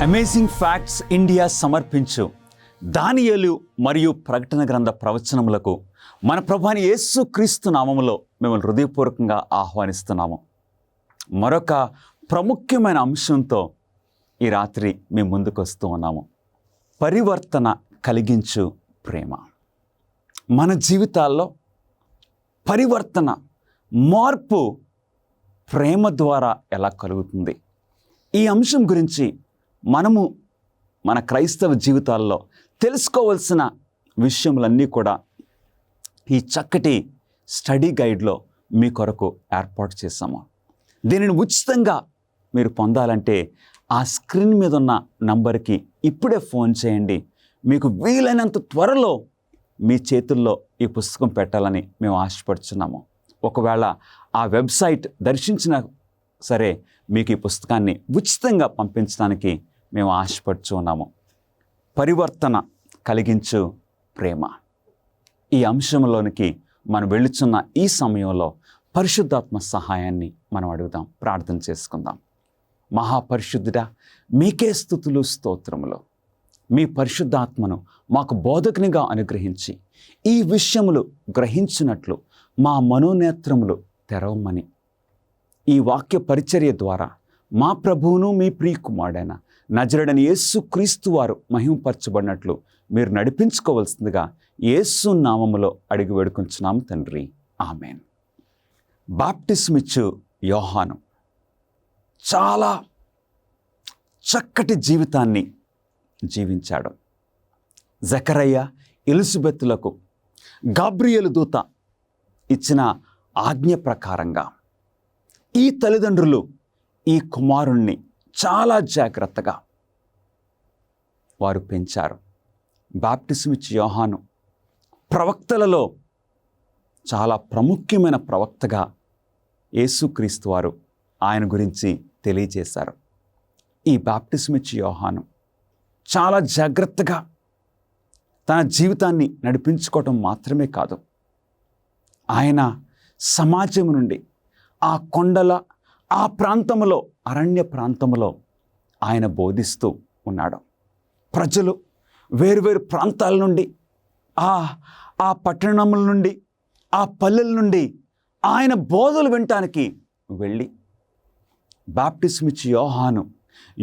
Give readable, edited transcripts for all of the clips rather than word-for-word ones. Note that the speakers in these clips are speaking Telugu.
అమేజింగ్ ఫ్యాక్ట్స్ ఇండియా సమర్పించు దానియేలు మరియు ప్రకటన గ్రంథ ప్రవచనములకు మన ప్రభువైన యేసు క్రీస్తు నామములో మిమ్మల్ని హృదయపూర్వకంగా ఆహ్వానిస్తున్నాము. మరొక ప్రాముఖ్యమైన అంశంతో ఈ రాత్రి మీ ముందుకు వస్తూ ఉన్నాము. పరివర్తన కలిగించు ప్రేమ. మన జీవితాల్లో పరివర్తన, మార్పు ప్రేమ ద్వారా ఎలా కలుగుతుంది? ఈ అంశం గురించి మనము మన క్రైస్తవ జీవితాల్లో తెలుసుకోవాల్సిన విషయములన్నీ కూడా ఈ చక్కటి స్టడీ గైడ్లో మీ కొరకు ఏర్పాటు చేశాము. దీనిని ఉచితంగా మీరు పొందాలంటే ఆ స్క్రీన్ మీద ఉన్న నంబర్కి ఇప్పుడే ఫోన్ చేయండి. మీకు వీలైనంత త్వరలో మీ చేతుల్లో ఈ పుస్తకం పెట్టాలని మేము ఆశపడుతున్నాము. ఒకవేళ ఆ వెబ్సైట్ దర్శించినా సరే మీకు ఈ పుస్తకాన్ని ఉచితంగా పంపించడానికి మేము ఆశపడుచు ఉన్నాము. పరివర్తన కలిగించు ప్రేమ. ఈ అంశంలోనికి మనం వెళ్ళుచున్న ఈ సమయంలో పరిశుద్ధాత్మ సహాయాన్ని మనం అడుగుదాం, ప్రార్థన చేసుకుందాం. మహాపరిశుద్ధుడా, మీకే స్తుతులు స్తోత్రములు. మీ పరిశుద్ధాత్మను మాకు బోధకునిగా అనుగ్రహించి ఈ విషయములు గ్రహించినట్లు మా మనోనేత్రములు తెరవమని ఈ వాక్య పరిచర్య ద్వారా మా ప్రభువును మీ ప్రియకుమారుడైన నజరేయుడైన యేసు క్రీస్తు వారు మహిమపరచబడినట్లు మీరు నడిపించుకోవాల్సిందిగా యేసు నామములో అడిగి వేడుకొంచున్నాము తండ్రి, ఆమేన్. బాప్టిస్మిచ్చు యోహాను చాలా చక్కటి జీవితాన్ని జీవించాడు. జకరయ్య, ఎలిజబెతులకు గాబ్రియేలు దూత ఇచ్చిన ఆజ్ఞ ప్రకారంగా ఈ తల్లిదండ్రులు ఈ కుమారుణ్ణి చాలా జాగ్రత్తగా వారు పెంచారు. బాప్టిస్మిచ్చు యోహాను ప్రవక్తలలో చాలా ప్రాముఖ్యమైన ప్రవక్తగా యేసుక్రీస్తు వారు ఆయన గురించి తెలియజేశారు. ఈ బాప్టిస్మిచ్చు యోహాను చాలా జాగ్రత్తగా తన జీవితాన్ని నడిపించుకోవటం మాత్రమే కాదు, ఆయన సమాజం నుండి ఆ కొండల ఆ ప్రాంతంలో, అరణ్య ప్రాంతంలో ఆయన బోధిస్తూ ఉన్నాడు. ప్రజలు వేరువేరు ప్రాంతాల నుండి, ఆ పట్టణముల నుండి, ఆ పల్లెల నుండి ఆయన బోధలు వినటానికి వెళ్ళి బాప్టిస్మిచ్చు యోహాను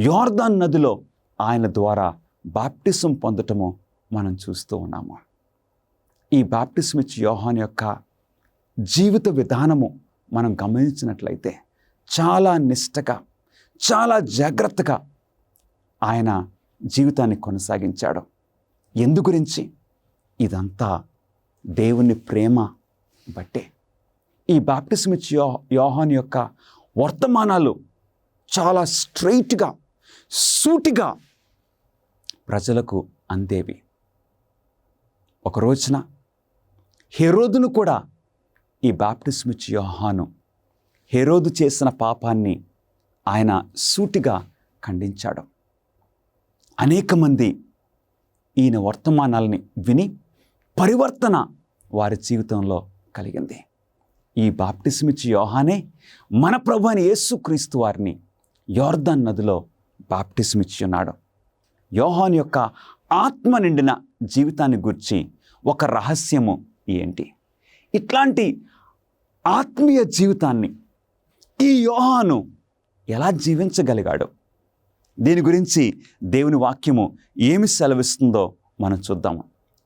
యోర్దాను నదిలో ఆయన ద్వారా బాప్టిజం పొందటము మనం చూస్తూ ఉన్నాము. ఈ బాప్టిస్మిచ్చు యోహాను యొక్క జీవిత విధానము మనం గమనించినట్లయితే చాలా నిష్టగా, చాలా జాగ్రత్తగా ఆయన జీవితాన్ని కొనసాగించాడు. ఎందు గురించి? ఇదంతా దేవుని ప్రేమ బట్టే. ఈ బాప్టిస్మిచ్చు యోహాను యొక్క వర్తమానాలు చాలా స్ట్రైట్గా, సూటిగా ప్రజలకు అందేవి. ఒక రోజున హెరోదును కూడా ఈ బాప్టిస్మిచ్చు యోహాను హెరోదు చేసిన పాపాన్ని ఆయన సూటిగా ఖండించాడు. అనేక మంది ఈయన వర్తమానాలని విని పరివర్తన వారి జీవితంలో కలిగింది. ఈ బాప్టిస్మిచ్చు యోహానే మన ప్రభువైన యేసుక్రీస్తు వారిని యోర్దాను నదిలో బాప్టిస్మిచ్చున్నాడు. యోహాను యొక్క ఆత్మ నిండిన జీవితాన్ని గురించి ఒక రహస్యము ఏంటి? ఇట్లాంటి ఆత్మీయ జీవితాన్ని ఈ యోహాను ఎలా జీవించగలిగాడు? దీని గురించి దేవుని వాక్యము ఏమి సెలవిస్తుందో మనం చూద్దాము.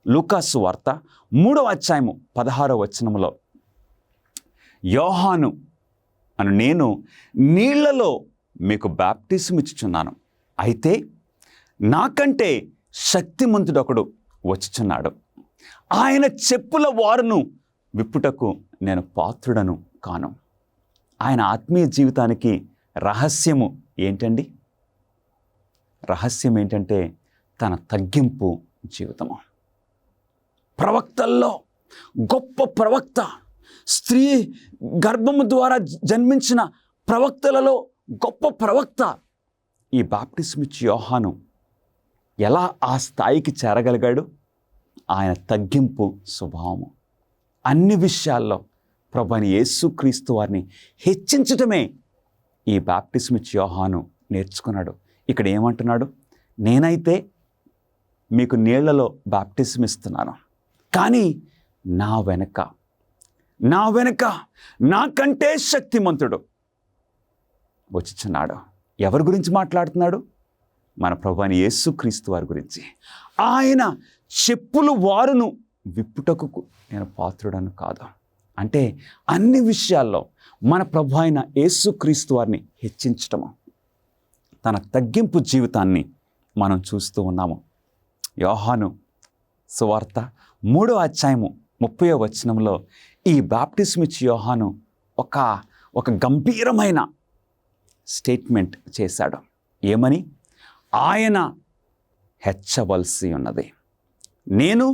లూకాసు వార్త 3వ అధ్యాయము 16వ వచనములో, యోహాను అను నేను నీళ్లలో మీకు బాప్టిజం ఇచ్చుచున్నాను, అయితే నాకంటే శక్తిమంతుడొకడు వచ్చుచున్నాడు, ఆయన చెప్పుల వారును విప్పుటకు నేను పాత్రుడను కాను. ఆయన ఆత్మీయ జీవితానికి రహస్యము ఏంటండి? రహస్యం ఏంటంటే తన తగ్గింపు జీవితము. ప్రవక్తల్లో గొప్ప ప్రవక్త, స్త్రీ గర్భము ద్వారా జన్మించిన ప్రవక్తలలో గొప్ప ప్రవక్త ఈ బాప్టిజం ఇచ్చే యోహాను ఎలా ఆ స్థాయికి చేరగలిగాడు? ఆయన తగ్గింపు స్వభావము. అన్ని విషయాల్లో ప్రభువైన యేసుక్రీస్తు వారిని హెచ్చించటమే ఈ బాప్టిజం ఇచ్చే యోహాను నేర్చుకున్నాడు. ఇక్కడ ఏమంటున్నాడు? నేనైతే మీకు నీళ్లలో బాప్టిజం ఇస్తున్నాను, కానీ నా వెనక నాకంటే శక్తిమంతుడు వచ్చుచున్నాడు. ఎవరి గురించి మాట్లాడుతున్నాడు? మన ప్రభువైన యేసుక్రీస్తు వారి గురించి. ఆయన చెప్పులు వారును విప్పుటకు నేను పాత్రుడను కాదు. అంటే అన్ని విషయాల్లో మన ప్రభు అయిన యేసుక్రీస్తు వారిని హెచ్చించటము, తన తగ్గింపు జీవితాన్ని మనం చూస్తూ ఉన్నాము. యోహాను సువార్త 3వ అధ్యాయము 30వ వచనంలో ఈ బాప్టిజం ఇచ్చే యోహాను ఒక గంభీరమైన స్టేట్మెంట్ చేశాడు. ఏమని? ఆయన హెచ్చవలసి ఉన్నది, నేను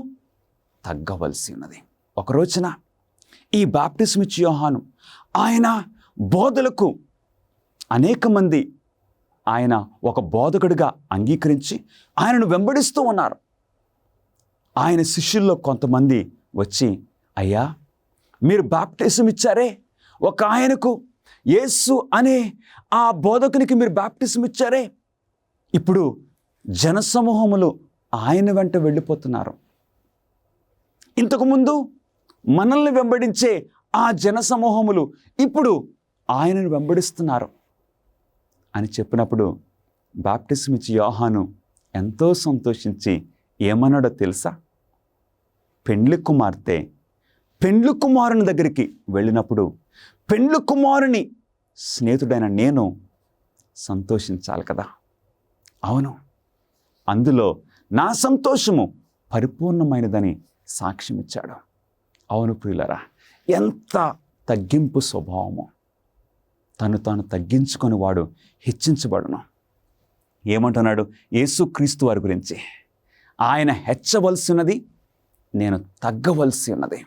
తగ్గవలసి ఉన్నది. ఒక రోజున ఈ బాప్టిజం ఇచ్చే యోహాను ఆయన బోధలకు అనేక మంది ఆయన ఒక బోధకుడిగా అంగీకరించి ఆయనను వెంబడిస్తూ ఉన్నారు. ఆయన శిష్యుల్లో కొంతమంది వచ్చి, అయ్యా మీరు బాప్టిజం ఇచ్చారే, ఒక ఆయనకు యేసు అనే ఆ బోధకునికి మీరు బాప్టిజం ఇచ్చారే, ఇప్పుడు జనసమూహములు ఆయన వెంట వెళ్ళిపోతున్నారు. ఇంతకుముందు మనల్ని వెంబడించే ఆ జనసమూహములు ఇప్పుడు ఆయనను వెంబడిస్తున్నారు అని చెప్పినప్పుడు బాప్టిజం ఇచ్చే యోహాను ఎంతో సంతోషించి ఏమన్నాడో తెలుసా? పెండ్లి కుమారుని దగ్గరికి వెళ్ళినప్పుడు పెండ్లి కుమారుని స్నేహితుడైన నేను సంతోషించాలి కదా. అవును, అందులో నా సంతోషము పరిపూర్ణమైనదని సాక్ష్యం ఇచ్చాడు. అవును ప్రియులరా, ఎంత తగ్గింపు స్వభావము. తాను తగ్గించుకొని వాడు హెచ్చించబడును. ఏమంటున్నాడు యేసుక్రీస్తు వారి గురించి? ఆయన హెచ్చవలసినది, నేను తగ్గవలసి ఉన్నది.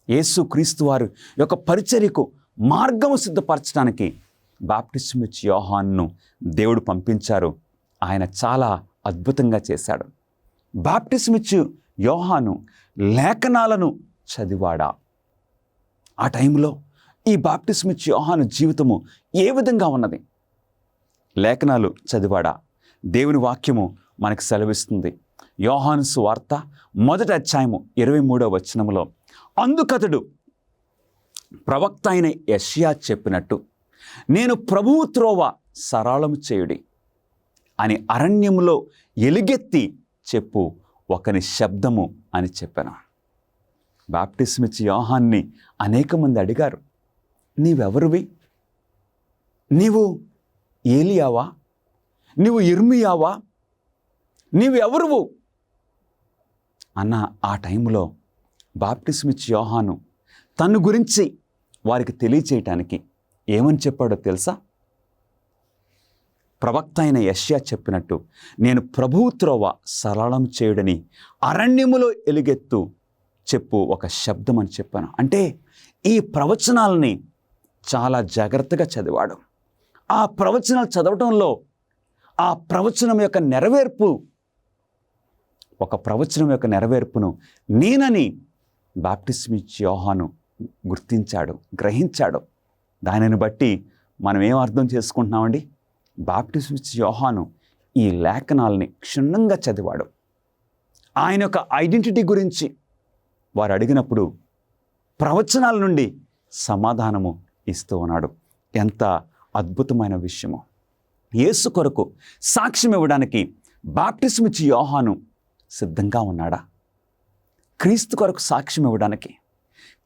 యేసుక్రీస్తు వారు యొక్క పరిచర్యకు మార్గము సిద్ధపరచడానికి బాప్టిజం ఇచ్చే యోహానును దేవుడు పంపించారు. ఆయన చాలా అద్భుతంగా చేశాడు. బాప్టిజం ఇచ్చే యోహాను లేఖనాలను చదివాడా? ఆ టైంలో ఈ బాప్టిజం ఇచ్చే యోహాను జీవితము ఏ విధంగా ఉన్నది? లేఖనాలు చదివాడా? దేవుని వాక్యము మనకు సెలవిస్తుంది. యోహాను సువార్త 1వ అధ్యాయము 23వ వచనములో, అందుకతడు ప్రవక్త అయిన యెషయా చెప్పినట్టు, నేను ప్రభువు త్రోవ సరళము చేయుడి అని అరణ్యములో ఎలుగెత్తి చెప్పు ఒకని శబ్దము అని చెప్పాను. బాప్టిజం ఇచ్చే యోహాన్ని అనేక మంది అడిగారు, నీవెవరివి? నీవు ఏలియావా? నీవు ఇర్మియావా? నీవెవరువు అన్న ఆ టైంలో బాప్టిజం ఇచ్చే యోహాను తన గురించి వారికి తెలియచేయటానికి ఏమని చెప్పాడో తెలుసా? ప్రవక్త అయిన యెషయా చెప్పినట్టు, నేను ప్రభువు త్రోవ సరళం చేయుడని అరణ్యములో ఎలుగెత్తు చెప్పు ఒక శబ్దం అని చెప్పాను. అంటే ఈ ప్రవచనాలని చాలా జాగ్రత్తగా చదివాడు. ఆ ప్రవచనాలు చదవటంలో ఆ ప్రవచనం యొక్క నెరవేర్పు, ఒక ప్రవచనం యొక్క నెరవేర్పును నేనని బాప్టిజం ఇచ్చే యోహాను గుర్తించాడు, గ్రహించాడు. దానిని బట్టి మనం ఏం అర్థం చేసుకుంటున్నామండి? బాప్టిజం ఇచ్చే యోహాను ఈ లేఖనాలని క్షుణ్ణంగా చదివాడు. ఆయన యొక్క ఐడెంటిటీ గురించి వారు అడిగినప్పుడు ప్రవచనాల నుండి సమాధానము ఇస్తూ ఉన్నాడు. ఎంత అద్భుతమైన విషయము! యేసు కొరకు సాక్ష్యం ఇవ్వడానికి బాప్టిస్మ్ ఇచ్చి యోహాను సిద్ధంగా ఉన్నాడా? క్రీస్తు కొరకు సాక్ష్యం ఇవ్వడానికి,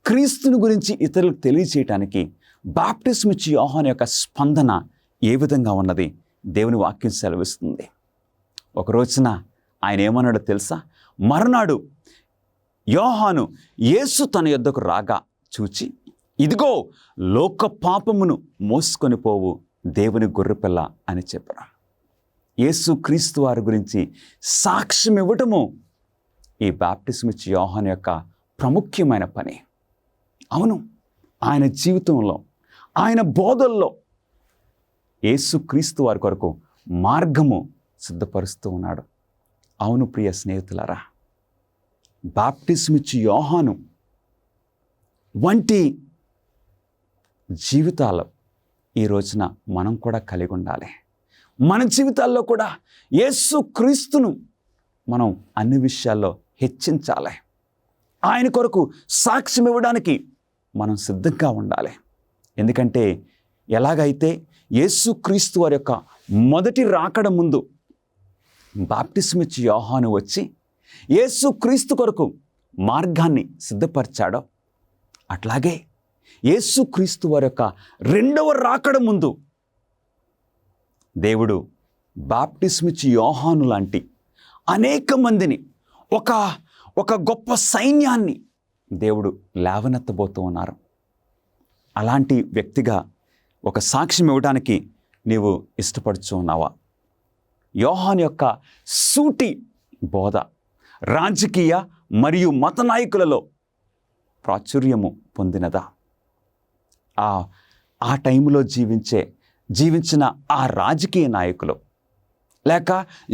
క్రీస్తుని గురించి ఇతరులకు తెలియచేయటానికి బాప్టిస్మ్ ఇచ్చి యోహాను యొక్క స్పందన ఏ విధంగా ఉన్నది దేవుని వాక్యం సెలవిస్తుంది. ఒక రోజున ఆయన ఏమన్నాడో తెలుసా? మరునాడు యోహాను యేసు తన యొద్దకు రాగా చూచి, ఇదిగో లోక పాపమును మోసుకొని పోవు దేవుని గొర్రెపిల్ల అని చెప్పారు. యేసు క్రీస్తు వారి గురించి సాక్ష్యం ఇవ్వటము ఈ బాప్టిస్మ్ ఇచ్చి యోహాను యొక్క ప్రాముఖ్యమైన పని. అవును, ఆయన జీవితంలో, ఆయన బోధల్లో యేసు క్రీస్తు వారి కొరకు మార్గము సిద్ధపరుస్తూ ఉన్నాడు. అవును ప్రియ స్నేహితులారా, బాప్టిస్మ్ ఇచ్చి యోహాను వంటి జీవితాలు ఈ రోజున మనం కూడా కలిగి ఉండాలి. మన జీవితాల్లో కూడా యేసు క్రీస్తును మనం అన్ని విషయాల్లో హెచ్చించాలి. ఆయన కొరకు సాక్ష్యం ఇవ్వడానికి మనం సిద్ధంగా ఉండాలి. ఎందుకంటే ఎలాగైతే యేసు క్రీస్తు వారి యొక్క మొదటి రాకడ ముందు బాప్టిస్మ్ ఇచ్చి యోహాను వచ్చి యేసు క్రీస్తు కొరకు మార్గాన్ని సిద్ధపరిచాడో, అట్లాగే యేసు క్రీస్తు వారి యొక్క రెండవ రాకడ ముందు దేవుడు బాప్టిస్మ్ ఇచ్చి యోహాను లాంటి అనేక మందిని, ఒక గొప్ప సైన్యాన్ని దేవుడు లేవనెత్తబోతూ ఉన్నారు. అలాంటి వ్యక్తిగా ఒక సాక్ష్యం ఇవ్వడానికి నీవు ఇష్టపడుతూ ఉన్నావా? యోహాను యొక్క సూటి బోధ రాజకీయ మరియు మత నాయకులలో ప్రాచుర్యము పొందినదా? ఆ టైంలో జీవించిన ఆ రాజకీయ నాయకులు లేక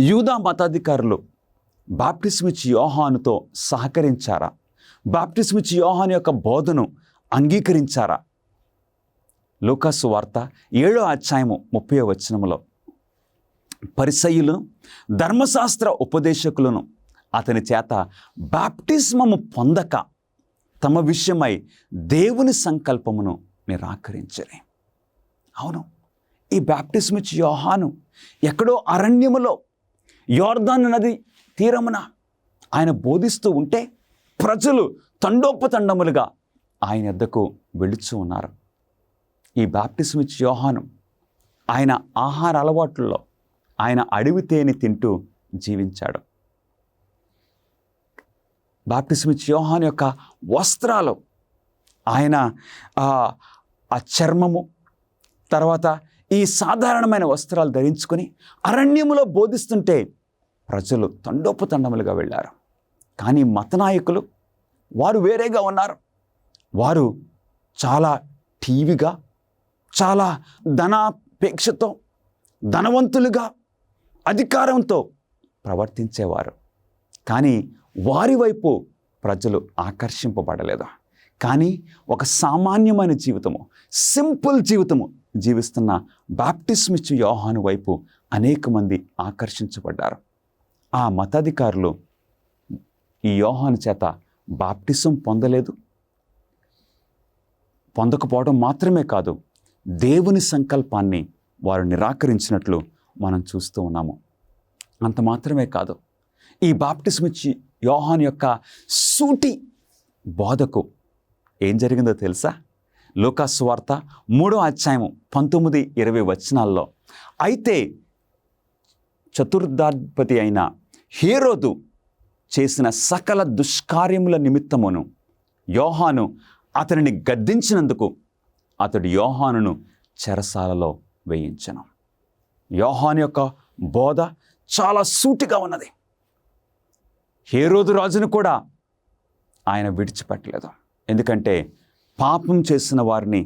యూదా మతాధికారులు బాప్టిస్మ్ ఇచ్చి యోహానుతో సహకరించారా? బాప్టిస్మ్ ఇచ్చి యోహాను యొక్క బోధను అంగీకరించారా? లూకాసు వార్త 7వ అధ్యాయము 30వ వచనములో పరిసయ్యులను ధర్మశాస్త్ర ఉపదేశకులను అతని చేత బాప్టిస్మము పొందక తమ విషయమై దేవుని సంకల్పమును నిరాకరించని. అవును, ఈ బాప్టిస్మ్ ఇచ్చి యోహాను ఎక్కడో అరణ్యములో యోర్దాను నది తీరమున ఆయన బోధిస్తూ ఉంటే ప్రజలు తండోపతండములుగా ఆయన వద్దకు వెళుచూ ఉన్నారు. ఈ బాప్టిస్మ్ ఇచ్చి యోహాను ఆయన ఆహార అలవాట్లలో ఆయన అడవి తేనె తింటూ జీవించాడు. బాప్టిస్మ్ ఇచ్చి యోహాను యొక్క వస్త్రాలు, ఆయన ఆ చర్మము, తర్వాత ఈ సాధారణమైన వస్త్రాలు ధరించుకొని అరణ్యములో బోధిస్తుంటే ప్రజలు తండోపతండములుగా వెళ్ళారు. కానీ మత నాయకులు వారు వేరేగా ఉన్నారు. వారు చాలా టీవీగా, చాలా ధనాపేక్షతో, ధనవంతులుగా, అధికారంతో ప్రవర్తించేవారు. కానీ వారి వైపు ప్రజలు ఆకర్షింపబడలేదు. కానీ ఒక సామాన్యమైన జీవితము, సింపుల్ జీవితము జీవిస్తున్న బాప్టిస్మ్ ఇచ్చి యోహాను వైపు అనేక మంది ఆకర్షించబడ్డారు. ఆ మతాధికారులు ఈ యోహాను చేత బాప్టిజం పొందకపోవడం మాత్రమే కాదు, దేవుని సంకల్పాన్ని వారు నిరాకరించినట్లు మనం చూస్తూ ఉన్నాము. అంత మాత్రమే కాదు, ఈ బాప్టిజం ఇచ్చి యోహాను యొక్క సూటి బోధకు ఏం జరిగిందో తెలుసా? లూకాసు వార్త 3వ అధ్యాయము 19-20 వచనాల్లో, అయితే చతుర్థాధిపతి అయిన హేరోదు చేసిన సకల దుష్కార్యముల నిమిత్తమును యోహాను అతనిని గద్దించినందుకు అతడు యోహానును చెరసాలలో వేయించెను. యోహాను యొక్క బోధ చాలా సూటిగా ఉన్నది. హేరోదు రాజును కూడా ఆయన విడిచిపెట్టలేదు. ఎందుకంటే పాపం చేసిన వారిని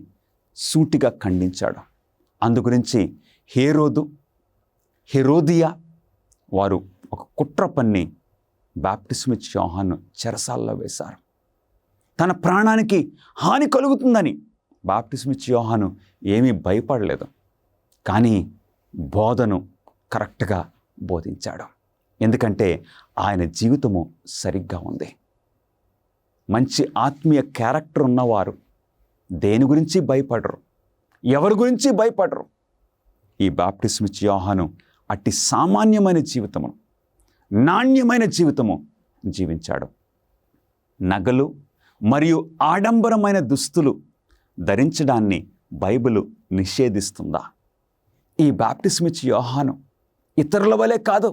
సూటిగా ఖండించాడు. అందుగురించి హెరోదియా వారు ఒక కుట్ర పన్ని బాప్టిస్మ్ ఇచ్చి యోహాను చెరసాలలో వేశారు. తన ప్రాణానికి హాని కలుగుతుందని బాప్టిస్మ్ ఇచ్చి యోహాను ఏమీ భయపడలేదు. కానీ బోధను కరెక్ట్గా బోధించాడు. ఎందుకంటే ఆయన జీవితము సరిగ్గా ఉంది. మంచి ఆత్మీయ క్యారెక్టర్ ఉన్నవారు దేని గురించి భయపడరు, ఎవరి గురించి భయపడరు. ఈ బాప్టిస్మిచ్చి యోహాను అట్టి సామాన్యమైన జీవితము, నాణ్యమైన జీవితము జీవించాడు. నగలు మరియు ఆడంబరమైన దుస్తులు ధరించడాన్ని బైబిలు నిషేధిస్తుందా? ఈ బాప్టిస్మిచ్చి యోహాను ఇతరుల వలె కాదు,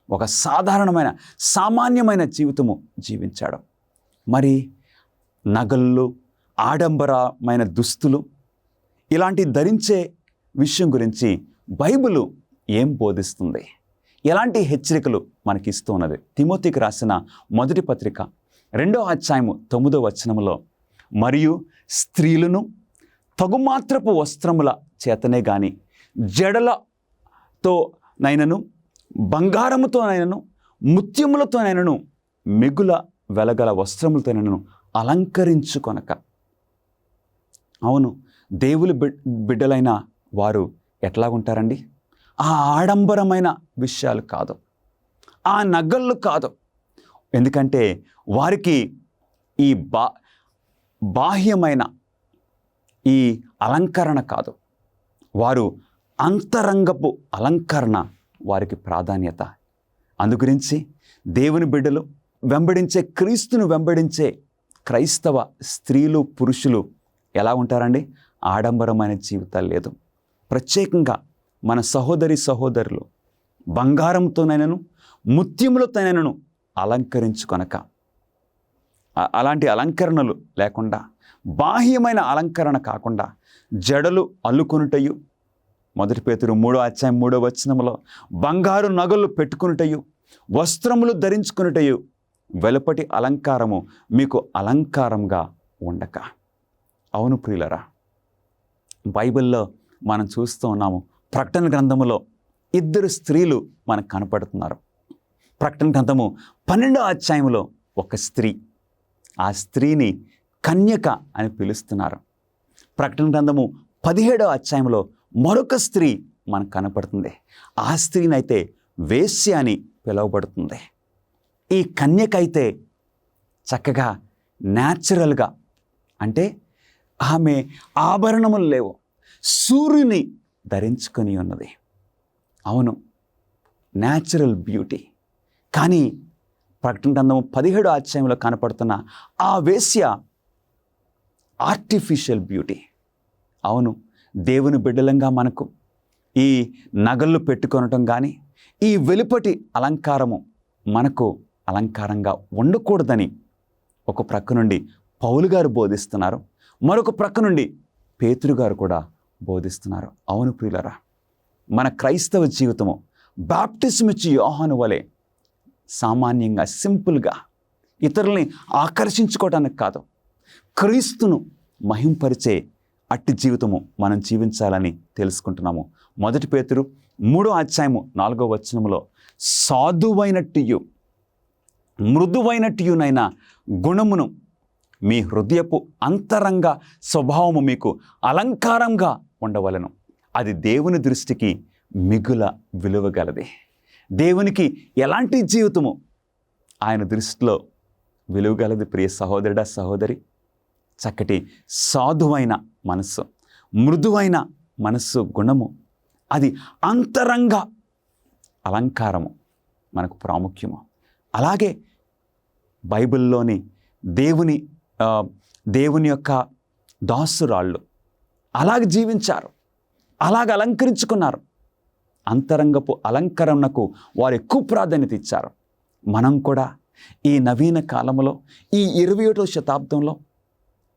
ఒక సామాన్యమైన జీవితము జీవించాడు. మరి నగళ్ళు, ఆడంబరమైన దుస్తులు ఇలాంటి ధరించే విషయం గురించి బైబిలు ఏం బోధిస్తుంది? ఎలాంటి హెచ్చరికలు మనకి ఇస్తూ ఉన్నది? తిమోతికి రాసిన మొదటి పత్రిక 2వ అధ్యాయము 9వ వచనములో, మరియు స్త్రీలను తగుమాత్రపు వస్త్రముల చేతనే గాని జడలతోనైనను బంగారముతోనైనను ముత్యములతోనైనను మిగుల వెలగల వస్త్రములతోనైనను అలంకరించుకొనక. అవును, దేవుని బిడ్డలైన వారు ఎట్లాగుంటారండి? ఆ ఆడంబరమైన విషయాలు కాదు, ఆ నగళ్ళు కాదు. ఎందుకంటే వారికి ఈ బాహ్యమైన ఈ అలంకరణ కాదు, వారు అంతరంగపు అలంకరణ వారికి ప్రాధాన్యత. అందుగురించి దేవుని బిడ్డలు వెంబడించే, క్రీస్తును వెంబడించే క్రైస్తవ స్త్రీలు, పురుషులు ఎలా ఉంటారండి? ఆడంబరమైన జీవితాలు లేదు. ప్రత్యేకంగా మన సహోదరులు బంగారంతోనైనను ముత్యములతోనైనను అలంకరించుకొనక, అలాంటి అలంకరణలు లేకుండా, బాహ్యమైన అలంకరణ కాకుండా జడలు అల్లుకొనుటయు, 1 పేతురు 3వ అధ్యాయం 3వ వచనములో బంగారు నగలు పెట్టుకొనుటయు, వస్త్రములు ధరించుకొనుటయు, వెలుపటి అలంకారము మీకు అలంకారంగా ఉండక. అవును ప్రియులరా, బైబిల్లో మనం చూస్తూ ఉన్నాము. ప్రకటన గ్రంథములో 2 స్త్రీలు మనకు కనపడుతున్నారు. ప్రకటన గ్రంథము 12వ అధ్యాయంలో ఒక స్త్రీ, ఆ స్త్రీని కన్యక అని పిలుస్తున్నారు. ప్రకటన గ్రంథము 17వ అధ్యాయంలో మరొక స్త్రీ మనకు కనపడుతుంది. ఆ స్త్రీనైతే వేశ్య అని పిలువబడుతుంది. ఈ కన్యక అయితే చక్కగా న్యాచురల్గా, అంటే ఆమె ఆభరణములు లేవు, సూర్యుని ధరించుకొని ఉన్నది. అవును, న్యాచురల్ బ్యూటీ. కానీ ప్రకటన గ్రంథము 17వ అధ్యాయంలో కనపడుతున్న ఆ వేశ్య ఆర్టిఫిషియల్ బ్యూటీ. అవును, దేవుని బిడ్డలంగా మనకు ఈ నగళ్ళు పెట్టుకొనటం కానీ, ఈ వెలుపటి అలంకారము మనకు అలంకారంగా ఉండకూడదని ఒక ప్రక్క నుండి పౌలు గారు బోధిస్తున్నారు, మరొక ప్రక్క నుండి పేతురు గారు కూడా బోధిస్తున్నారు. అవును ప్రియులరా, మన క్రైస్తవ జీవితము బాప్టిస్మిచ్చి యోహాను వలె సామాన్యంగా, సింపుల్గా, ఇతరుల్ని ఆకర్షించుకోవడానికి కాదు, క్రీస్తును మహింపరిచే అట్టి జీవితము మనం జీవించాలని తెలుసుకుంటున్నాము. 1 పేతురు 3వ అధ్యాయము 4వ వచనములో, సాధువైనట్టు మృదువైనట్టునైన గుణమును మీ హృదయపు అంతరంగ స్వభావము మీకు అలంకారంగా ఉండవలెను, అది దేవుని దృష్టికి మిగుల విలువగలది. దేవునికి ఎలాంటి జీవితము ఆయన దృష్టిలో విలువగలది? ప్రియ సహోదరుడా, సహోదరి, చక్కటి సాధువైన మనస్సు, మృదువైన మనస్సు గుణము, అది అంతరంగ అలంకారము మనకు ప్రాముఖ్యము. అలాగే బైబిల్లోని దేవుని యొక్క దాసురాళ్ళు అలాగ జీవించారు, అలాగ అలంకరించుకున్నారు. అంతరంగపు అలంకరణకు వారు ఎక్కువ ప్రాధాన్యత ఇచ్చారు. మనం కూడా ఈ నవీన కాలంలో, ఈ 21వ శతాబ్దంలో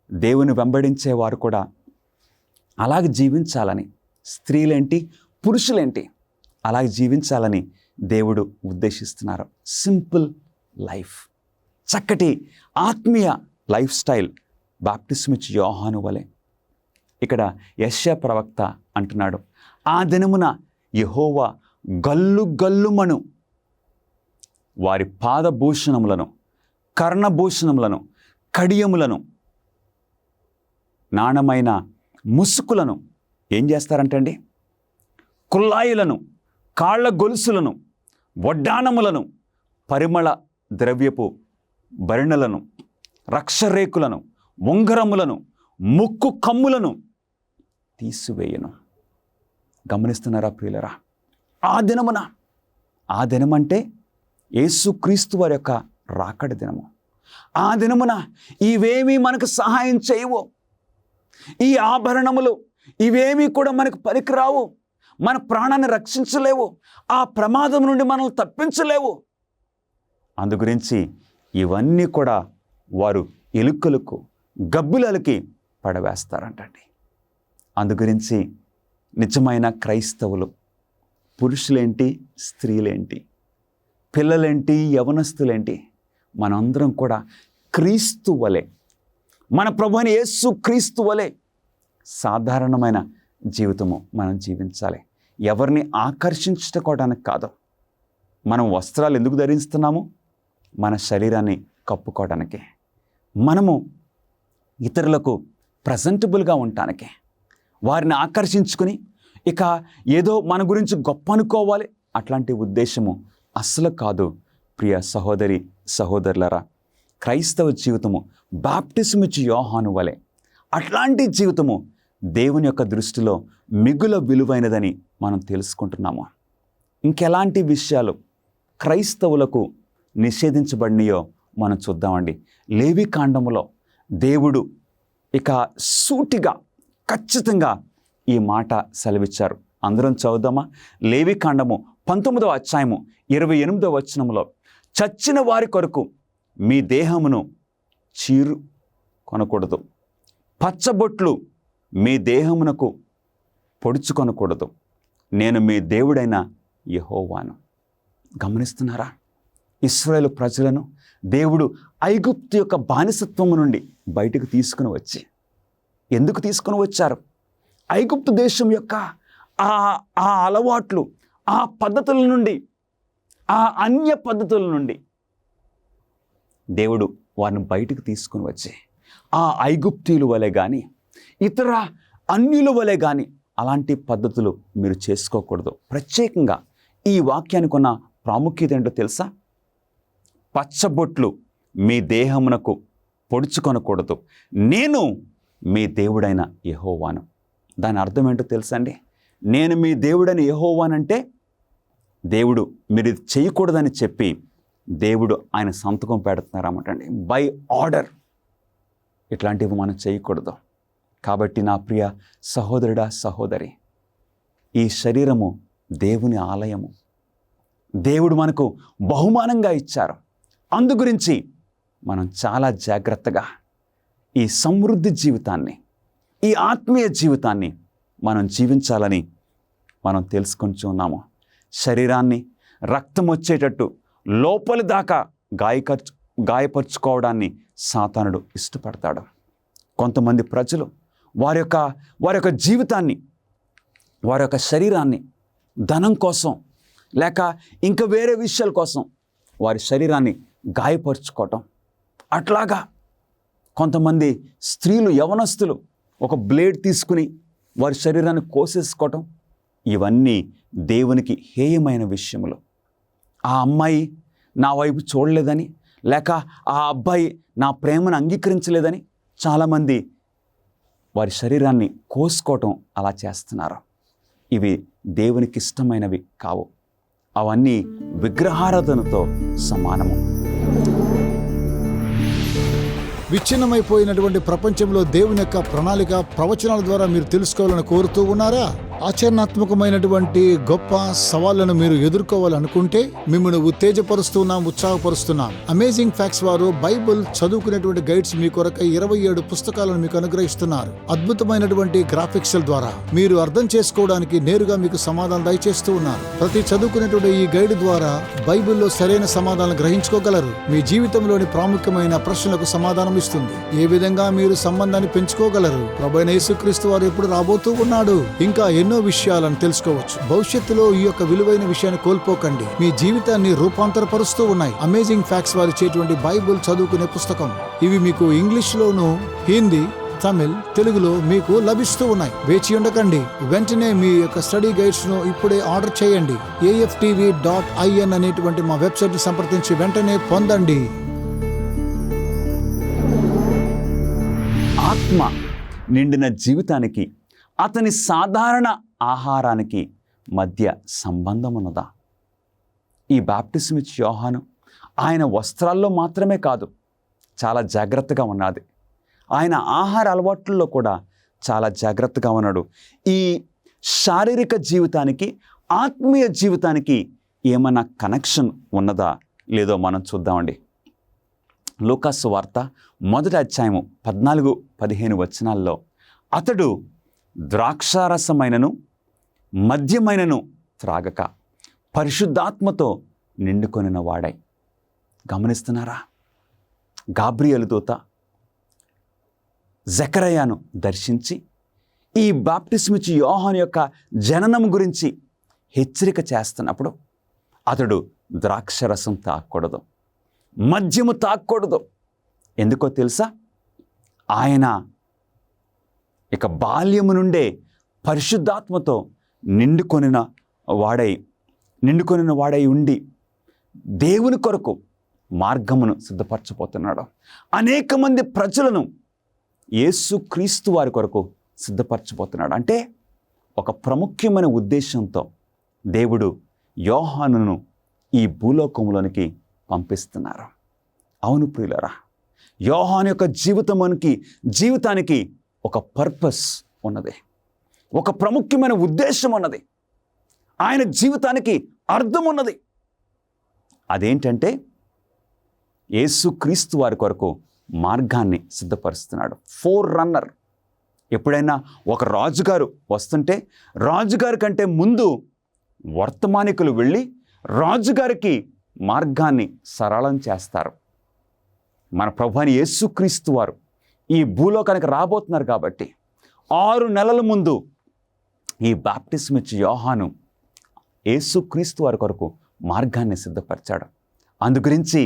దేవుని వెంబడించేవారు కూడా అలాగే జీవించాలని, స్త్రీలేంటి పురుషులేంటి అలాగే జీవించాలని దేవుడు ఉద్దేశిస్తున్నారు. సింపుల్ లైఫ్, చక్కటి ఆత్మీయ లైఫ్ స్టైల్ బాప్టిస్మిచ్చి యోహాను వలె. ఇక్కడ యెషయా ప్రవక్త అంటున్నాడు, ఆ దినమున యెహోవా గల్లుమను వారి పాదభూషణములను, కర్ణభూషణములను, కడియములను, నాణమైన ముసుకులను ఏం చేస్తారంటండి? కుల్లాయిలను, కాళ్ళ గొలుసులను, వడ్డానములను, పరిమళ ద్రవ్యపు భరిణలను, రక్షరేకులను, ఉంగరములను, ముక్కు కమ్ములను తీసివేయను. గమనిస్తున్నారా ప్రియులరా? ఆ దినమంటే యేసుక్రీస్తు వారి యొక్క రాకడ దినము. ఆ దినమున ఇవేమీ మనకు సహాయం చేయవు. ఈ ఆభరణములు ఇవేమీ కూడా మనకు పనికిరావు. మన ప్రాణాన్ని రక్షించలేవు. ఆ ప్రమాదం నుండి మనల్ని తప్పించలేవు. అందుగురించి ఇవన్నీ కూడా వారు ఎలుకలకు గబ్బులకి పడవేస్తారంటండి. అందుగురించి నిజమైన క్రైస్తవులు, పురుషులేంటి, స్త్రీలేంటి, పిల్లలేంటి, యవనస్తులేంటి, మనందరం కూడా క్రీస్తు వలె, మన ప్రభువైన యేసు క్రీస్తు వలె సాధారణమైన జీవితము మనం జీవించాలి. ఎవరిని ఆకర్షించుకోవడానికి కాదు. మనం వస్త్రాలు ఎందుకు ధరిస్తున్నాము? మన శరీరాన్ని కప్పుకోవడానికి, మనము ఇతరులకు ప్రజెంటబుల్గా ఉండటానికి, వారిని ఆకర్షించుకుని ఇక ఏదో మన గురించి గొప్ప అనుకోవాలి అట్లాంటి ఉద్దేశము అస్సలు కాదు. ప్రియ సహోదరి సహోదరులరా, క్రైస్తవ జీవితము బాప్టిజం ఇచ్చి యోహాను వలె అట్లాంటి జీవితము దేవుని యొక్క దృష్టిలో మిగుల విలువైనదని మనం తెలుసుకుంటున్నాము. ఇంకెలాంటి విషయాలు క్రైస్తవులకు నిషేధించబడినాయో మనం చూద్దామండి. లేవికాండములో దేవుడు ఇక సూటిగా ఖచ్చితంగా ఈ మాట సెలవిచ్చారు. అందరం చదువుదామా? లేవికాండము 19వ అధ్యాయము 28వ వచనంలో, చచ్చిన వారి కొరకు మీ దేహమును చీరు కొనకూడదు, పచ్చబొట్లు మీ దేహమునకు పొడుచుకొనకూడదు, నేను మీ దేవుడైన యెహోవాను. గమనిస్తున్నారా? ఇశ్రాయేలు ప్రజలను దేవుడు ఐగుప్తు యొక్క బానిసత్వము నుండి బయటకు తీసుకుని వచ్చి, ఎందుకు తీసుకుని వచ్చారు? ఐగుప్తు దేశం యొక్క ఆ అలవాట్లు, ఆ పద్ధతుల నుండి, ఆ అన్య పద్ధతుల నుండి దేవుడు వారిని బయటకు తీసుకుని వచ్చి, ఆ ఐగుప్తీయుల వలె కానీ ఇతర అన్యుల వలె కానీ అలాంటి పద్ధతులు మీరు చేసుకోకూడదు. ప్రత్యేకంగా ఈ వాక్యానికి ఉన్న ప్రాముఖ్యత ఏంటో తెలుసా? పచ్చబొట్లు మీ దేహమునకు పొడుచుకొనకూడదు, నేను మీ దేవుడైన యెహోవాను. దాని అర్థం ఏంటో తెలుసా అండి? నేను మీ దేవుడైన యెహోవానంటే దేవుడు మీరు ఇది చేయకూడదని చెప్పి దేవుడు ఆయన సంతకం పెడుతున్నారన్నమాటండి. బై ఆర్డర్ ఇట్లాంటివి మనం చేయకూడదు. కాబట్టి నా ప్రియ సహోదరుడా సహోదరి, ఈ శరీరము దేవుని ఆలయము, దేవుడు మనకు బహుమానంగా ఇచ్చారు. అందు గురించి మనం చాలా జాగ్రత్తగా ఈ సమృద్ధి జీవితాన్ని, ఈ ఆత్మీయ జీవితాన్ని మనం జీవించాలని మనం తెలుసుకొని ఉన్నాము. శరీరాన్ని రక్తం వచ్చేటట్టు లోపలి దాకా గాయపరుచుకోవడాన్ని సాతానుడు ఇష్టపడతాడు. కొంతమంది ప్రజలు వారి యొక్క జీవితాన్ని, వారి యొక్క శరీరాన్ని ధనం కోసం లేక ఇంకా వేరే విషయాల కోసం వారి శరీరాన్ని గాయపరుచుకోవటం, అట్లాగా కొంతమంది స్త్రీలు, యవనస్తులు ఒక బ్లేడ్ తీసుకుని వారి శరీరాన్ని కోసేసుకోవటం, ఇవన్నీ దేవునికి హేయమైన విషయములు. ఆ అమ్మాయి నా వైపు చూడలేదని లేక ఆ అబ్బాయి నా ప్రేమను అంగీకరించలేదని చాలామంది వారి శరీరాన్ని కోసుకోవటం అలా చేస్తున్నారు. ఇవి దేవునికి ఇష్టమైనవి కావు. అవన్నీ విగ్రహారాధనతో సమానము. విచ్ఛిన్నమైపోయినటువంటి ప్రపంచంలో దేవుని యొక్క ప్రణాళిక ప్రవచనాల ద్వారా మీరు తెలుసుకోవాలని కోరుతూ ఉన్నారా? ఆచరణాత్మకమైనటువంటి గొప్ప సవాళ్లను మీరు ఎదుర్కోవాలనుకుంటే మిమ్మల్ని ఉత్తేజపరుస్తున్నాం, ఉత్సాహపరుస్తున్నాం. అమేజింగ్ ఫ్యాక్ట్స్ వారు బైబిల్ చదువుకునేటువంటి గైడ్స్ మీ కొరకై 27 పుస్తకాలను మీకు అనుగ్రహిస్తున్నారు. అద్భుతమైనటువంటి గ్రాఫిక్స్ ద్వారా మీరు అర్థం చేసుకోవడానికి నేరుగా మీకు సమాధానం దయచేస్తూ ఉన్నారు. ప్రతి చదువుకునేటువంటి ఈ గైడ్ ద్వారా బైబిల్లో సరైన సమాధానం గ్రహించుకోగలరు. మీ జీవితంలోని ప్రాముఖ్యమైన ప్రశ్నలకు సమాధానం ఇస్తుంది. ఏ విధంగా మీరు సంబంధాన్ని పెంచుకోగలరు, ప్రభువైన యేసుక్రీస్తు వారు ఎప్పుడు రాబోతూ ఉన్నాడు, ఇంకా ఎన్నో విషయాలను తెలుసుకోవచ్చు. భవిష్యత్తులో ఈ యొక్క విలువైన విషయాన్ని కోల్పోకండి. మీ జీవితాన్ని రూపాంతరపరుస్తూ ఉన్నాయి అమేజింగ్ ఫ్యాక్ట్స్ వారు ఇచ్చేటువంటి బైబిల్ చదువుకునే పుస్తకం. ఇవి మీకు ఇంగ్లీష్ లోను, హిందీ, తమిళ్, తెలుగులో మీకు లభిస్తూ ఉన్నాయి. వేచి ఉండకండి, వెంటనే మీ యొక్క స్టడీ గైడ్స్ ను ఇప్పుడే ఆర్డర్ చేయండి. AFTV.in అనేటువంటి మా వెబ్సైట్ ని సంప్రదించి వెంటనే పొందండి. ఆత్మ నిండిన జీవితానికి, అతని సాధారణ ఆహారానికి మధ్య సంబంధం ఉన్నదా? ఈ బాప్టిజం ఇచ్చే యోహాను ఆయన వస్త్రాల్లో మాత్రమే కాదు, చాలా జాగ్రత్తగా ఉన్నది. ఆయన ఆహార అలవాట్లలో కూడా చాలా జాగ్రత్తగా ఉన్నాడు. ఈ శారీరక జీవితానికి ఆత్మీయ జీవితానికి ఏమైనా కనెక్షన్ ఉన్నదా లేదో మనం చూద్దామండి. లూకాసు వార్త 1వ అధ్యాయము 14-15 వచనాల్లో, అతడు ద్రాక్షారసమైనను మద్యమైనను త్రాగక పరిశుద్ధాత్మతో నిండుకొనిన వాడై. గమనిస్తున్నారా? గాబ్రియేలు దూత జకరయాను దర్శించి ఈ బాప్టిస్మిచ్చి యోహాను యొక్క జననం గురించి హెచ్చరిక చేస్తున్నప్పుడు అతడు ద్రాక్షరసం తాగకూడదు, మద్యము తాగకూడదు. ఎందుకో తెలుసా? ఆయన ఇక బాల్యము నుండే పరిశుద్ధాత్మతో నిండుకొనిన వాడై ఉండి దేవుని కొరకు మార్గమును సిద్ధపరచబోతున్నాడు. అనేక మంది ప్రజలను యేసుక్రీస్తు వారి కొరకు సిద్ధపరచబోతున్నాడు. అంటే ఒక ప్రాముఖ్యమైన ఉద్దేశంతో దేవుడు యోహానును ఈ భూలోకంలోనికి పంపిస్తున్నారు. అవును ప్రియులారా, యోహాను యొక్క జీవితానికి ఒక పర్పస్ ఉన్నది, ఒక ప్రాముఖ్యమైన ఉద్దేశం ఉన్నది, ఆయన జీవితానికి అర్థం ఉన్నది. అదేంటంటే యేసుక్రీస్తు వారి కొరకు మార్గాన్ని సిద్ధపరుస్తున్నాడు. Four runner. ఎప్పుడైనా ఒక రాజుగారు వస్తుంటే రాజుగారి కంటే ముందు వర్తమానికులు వెళ్ళి రాజుగారికి మార్గాన్ని సరళం చేస్తారు. మన ప్రభువైన యేసుక్రీస్తు వారు ఈ భూలోకానికి రాబోతున్నారు కాబట్టి 6 నెలల ముందు ఈ బాప్టిజం ఇచ్చే యోహాను యేసుక్రీస్తు వారి కొరకు మార్గాన్ని సిద్ధపరిచాడు. అందుగురించి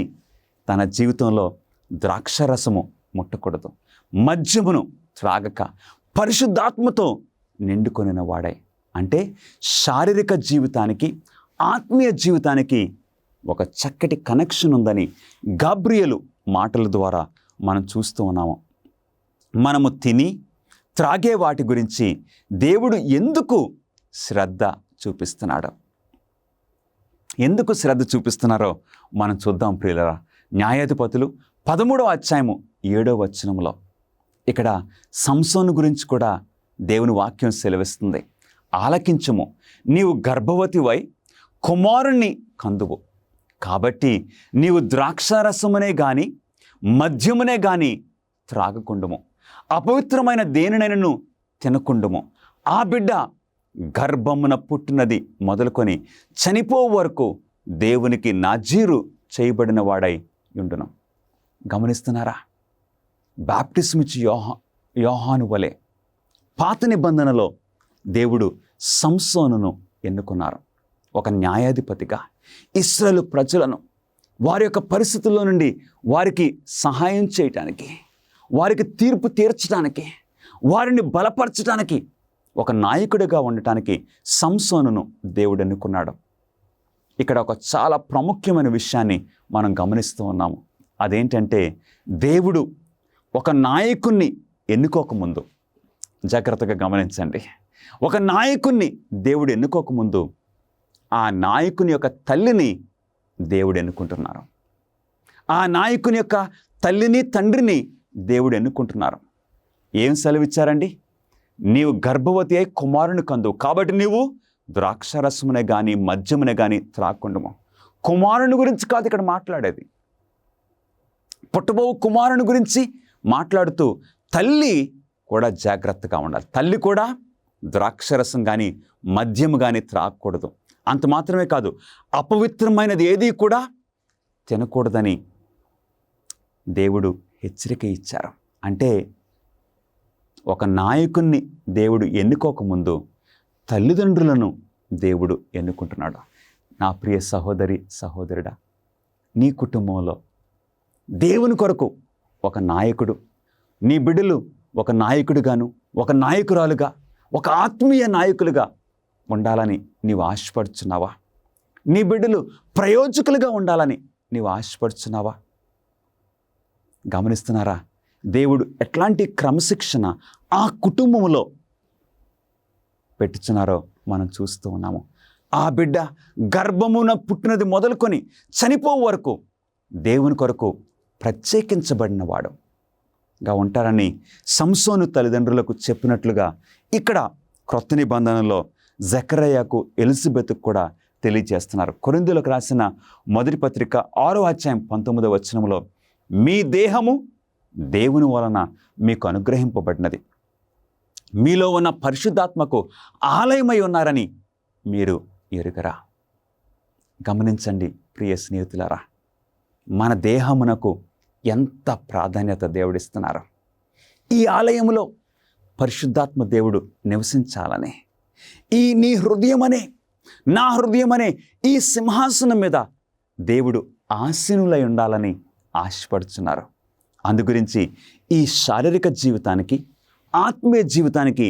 తన జీవితంలో ద్రాక్షరసము ముట్టకూడదు, మద్యమును త్రాగక పరిశుద్ధాత్మతో నిండుకొనిన వాడై. అంటే శారీరక జీవితానికి ఆత్మీయ జీవితానికి ఒక చక్కటి కనెక్షన్ ఉందని గాబ్రియేలు మాటల ద్వారా మనం చూస్తూ ఉన్నాము. మనము తిని త్రాగే వాటి గురించి దేవుడు ఎందుకు శ్రద్ధ చూపిస్తున్నాడో, ఎందుకు శ్రద్ధ చూపిస్తున్నారో మనం చూద్దాం ప్రియులరా. న్యాయాధిపతులు 13వ అధ్యాయము 7వ వచనంలో ఇక్కడ సంసోను గురించి కూడా దేవుని వాక్యం సెలవిస్తుంది. ఆలకించుము, నీవు గర్భవతివై కుమారుణ్ణి కందువు, కాబట్టి నీవు ద్రాక్షారసమునే గాని మద్యమునే గాని త్రాగకుండుము, అపవిత్రమైన దేనినైనను తినకుండుము. ఆ బిడ్డ గర్భమున పుట్టినది మొదలుకొని చనిపో వరకు దేవునికి నాజీరు చేయబడిన వాడై ఉండును. గమనిస్తున్నారా? బాప్టిజం ఇచ్చి యోహాను వలె పాత నిబంధనలో దేవుడు సంసోనును ఎన్నుకున్నారు. ఒక న్యాయాధిపతిగా ఇశ్రాయేలు ప్రజలను వారి యొక్క పరిస్థితుల్లో నుండి వారికి సహాయం చేయటానికి, వారికి తీర్పు తీర్చడానికి, వారిని బలపరచడానికి, ఒక నాయకుడిగా ఉండటానికి సంసోనును దేవుడు ఎన్నుకున్నాడు. ఇక్కడ ఒక చాలా ప్రాముఖ్యమైన విషయాన్ని మనం గమనిస్తూ ఉన్నాము. అదేంటంటే దేవుడు ఒక నాయకుణ్ణి ఎన్నుకోకముందు, జాగ్రత్తగా గమనించండి, ఒక నాయకుణ్ణి దేవుడు ఎన్నుకోకముందు ఆ నాయకుని యొక్క తల్లిని దేవుడు ఎన్నుకుంటున్నారు. ఆ నాయకుని యొక్క తల్లిని తండ్రిని దేవుడు ఎన్నుకుంటున్నారు. ఏం సెలవిచ్చారండి? నీవు గర్భవతి అయి కుమారుని కందువు, కాబట్టి నీవు ద్రాక్షరసమునే కానీ మద్యమునే కానీ త్రాగకుండుము. కుమారుని గురించి కాదు ఇక్కడ మాట్లాడేది, పుట్టబోవు కుమారుని గురించి మాట్లాడుతూ తల్లి కూడా జాగ్రత్తగా ఉండాలి. తల్లి కూడా ద్రాక్షరసం కానీ మద్యము కానీ త్రాగకూడదు. అంత మాత్రమే కాదు, అపవిత్రమైనది ఏది కూడా తినకూడదని దేవుడు హెచ్చరిక ఇచ్చారు. అంటే ఒక నాయకుణ్ణి దేవుడు ఎన్నుకోకముందు తల్లిదండ్రులను దేవుడు ఎన్నుకుంటున్నాడు. నా ప్రియ సహోదరి సహోదరుడా, నీ కుటుంబంలో దేవుని కొరకు ఒక నాయకుడు, నీ బిడ్డలు ఒక నాయకుడిగాను, ఒక నాయకురాలుగా, ఒక ఆత్మీయ నాయకులుగా ఉండాలని నీవు ఆశపడుచున్నావా? నీ బిడ్డలు ప్రయోజకులుగా ఉండాలని నీవు ఆశపడుచున్నావా? గమనిస్తున్నారా? దేవుడు ఎట్లాంటి క్రమశిక్షణ ఆ కుటుంబంలో పెట్టుచున్నారో మనం చూస్తూ ఉన్నాము. ఆ బిడ్డ గర్భమున పుట్టినది మొదలుకొని చనిపో వరకు దేవుని కొరకు ప్రత్యేకించబడినవాడుగా ఉంటారని సంసోను తల్లిదండ్రులకు చెప్పినట్లుగా ఇక్కడ క్రొత్త నిబంధనలో జకర్యాకు ఎలిజబెత్కు కూడా తెలియజేస్తున్నారు. కొరింథీయులకు రాసిన మొదటి పత్రిక 6వ అధ్యాయం 19వ వచనంలో, మీ దేహము దేవుని వలన మీకు అనుగ్రహింపబడినది, మీలో ఉన్న పరిశుద్ధాత్మకు ఆలయమై ఉన్నారని మీరు ఎరుగరా. గమనించండి ప్రియ స్నేహితులారా, మన దేహమునకు ఎంత ప్రాధాన్యత దేవుడిస్తున్నారు. ఈ ఆలయములో పరిశుద్ధాత్మ దేవుడు నివసించాలని, ఈ నీ హృదయమనే నా హృదయమనే ఈ సింహాసనం మీద దేవుడు ఆసీనులై ఉండాలని ఆశపడుతున్నారు. అందుగురించి ఈ శారీరక జీవితానికి ఆత్మీయ జీవితానికి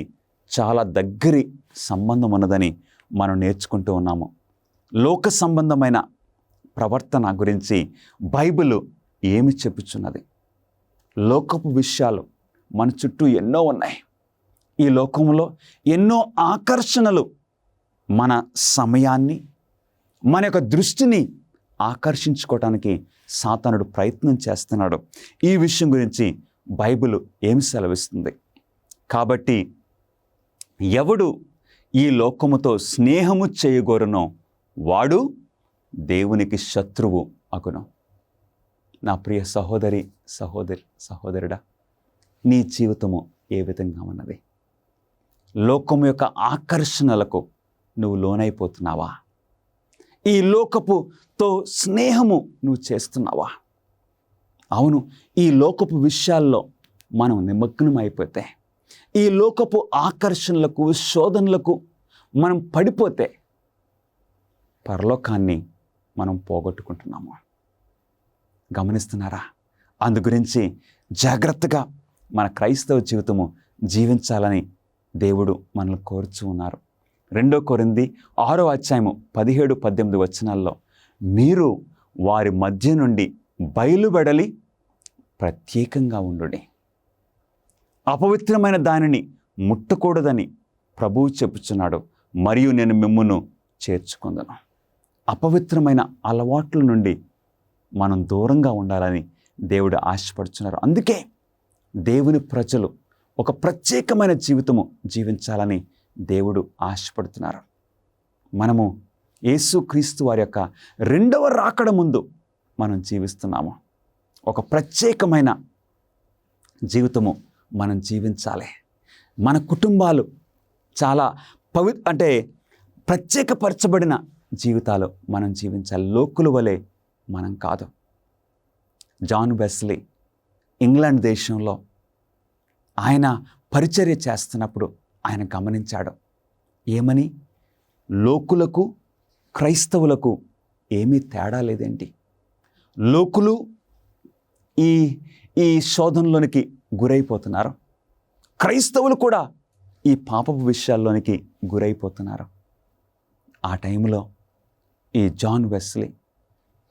చాలా దగ్గరి సంబంధం ఉన్నదని మనం నేర్చుకుంటూ ఉన్నాము. లోక సంబంధమైన ప్రవర్తన గురించి బైబిల్ ఏమి చెప్పుచున్నది? లోకపు విషయాలు మన చుట్టూ ఎన్నో ఉన్నాయి. ఈ లోకంలో ఎన్నో ఆకర్షణలు మన సమయాన్ని, మన యొక్క దృష్టిని ఆకర్షించుకోవటానికి సాతానుడు ప్రయత్నం చేస్తున్నాడు. ఈ విషయం గురించి బైబిల్ ఏమి సెలవిస్తుంది? కాబట్టి ఎవడు ఈ లోకముతో స్నేహము చేయగోరునో వాడు దేవునికి శత్రువు అగును. నా ప్రియ సహోదరి సహోదరుడా, నీ జీవితము ఏ విధంగా ఉన్నది? లోకము యొక్క ఆకర్షణలకు నువ్వు లోనైపోతున్నావా? ఈ లోకపుతో స్నేహము నువ్వు చేస్తున్నావా? అవును, ఈ లోకపు విషయాల్లో మనం నిమగ్నం అయిపోతే, ఈ లోకపు ఆకర్షణలకు శోధనలకు మనం పడిపోతే పరలోకాన్ని మనం పోగొట్టుకుంటున్నాము. గమనిస్తున్నారా? అందు గురించి జాగ్రత్తగా మన క్రైస్తవ జీవితము జీవించాలని దేవుడు మనల్ని కోరుచూ ఉన్నారు. 2 కొరింథీ 6వ అధ్యాయము 17-18 వచనాల్లో, మీరు వారి మధ్య నుండి బయలువెడలి ప్రత్యేకంగా ఉండుడి, అపవిత్రమైన దానిని ముట్టకూడదని ప్రభువు చెప్పుచున్నాడు, మరియు నేను మిమ్మును చేర్చుకుందును. అపవిత్రమైన అలవాట్ల నుండి మనం దూరంగా ఉండాలని దేవుడు ఆశపడుచున్నారు. అందుకే దేవుని ప్రజలు ఒక ప్రత్యేకమైన జీవితము జీవించాలని దేవుడు ఆశపడుతున్నారు. మనము యేసుక్రీస్తు వారి యొక్క 2వ రాకడ ముందు మనం జీవిస్తున్నాము. ఒక ప్రత్యేకమైన జీవితము మనం జీవించాలి. మన కుటుంబాలు చాలా ప్రత్యేకపరచబడిన జీవితాలు మనం జీవించాలి. లోకుల వలె మనం కాదు. జాన్ వెస్లీ ఇంగ్లాండ్ దేశంలో ఆయన పరిచర్య చేస్తున్నప్పుడు ఆయన గమనించాడు. ఏమని? లోకులకు క్రైస్తవులకు ఏమీ తేడా లేదేంటి? లోకులు ఈ శోధనలోనికి గురైపోతున్నారు, క్రైస్తవులు కూడా ఈ పాపపు విషయాల్లోనికి గురైపోతున్నారు. ఆ టైంలో ఈ జాన్ వెస్లీ,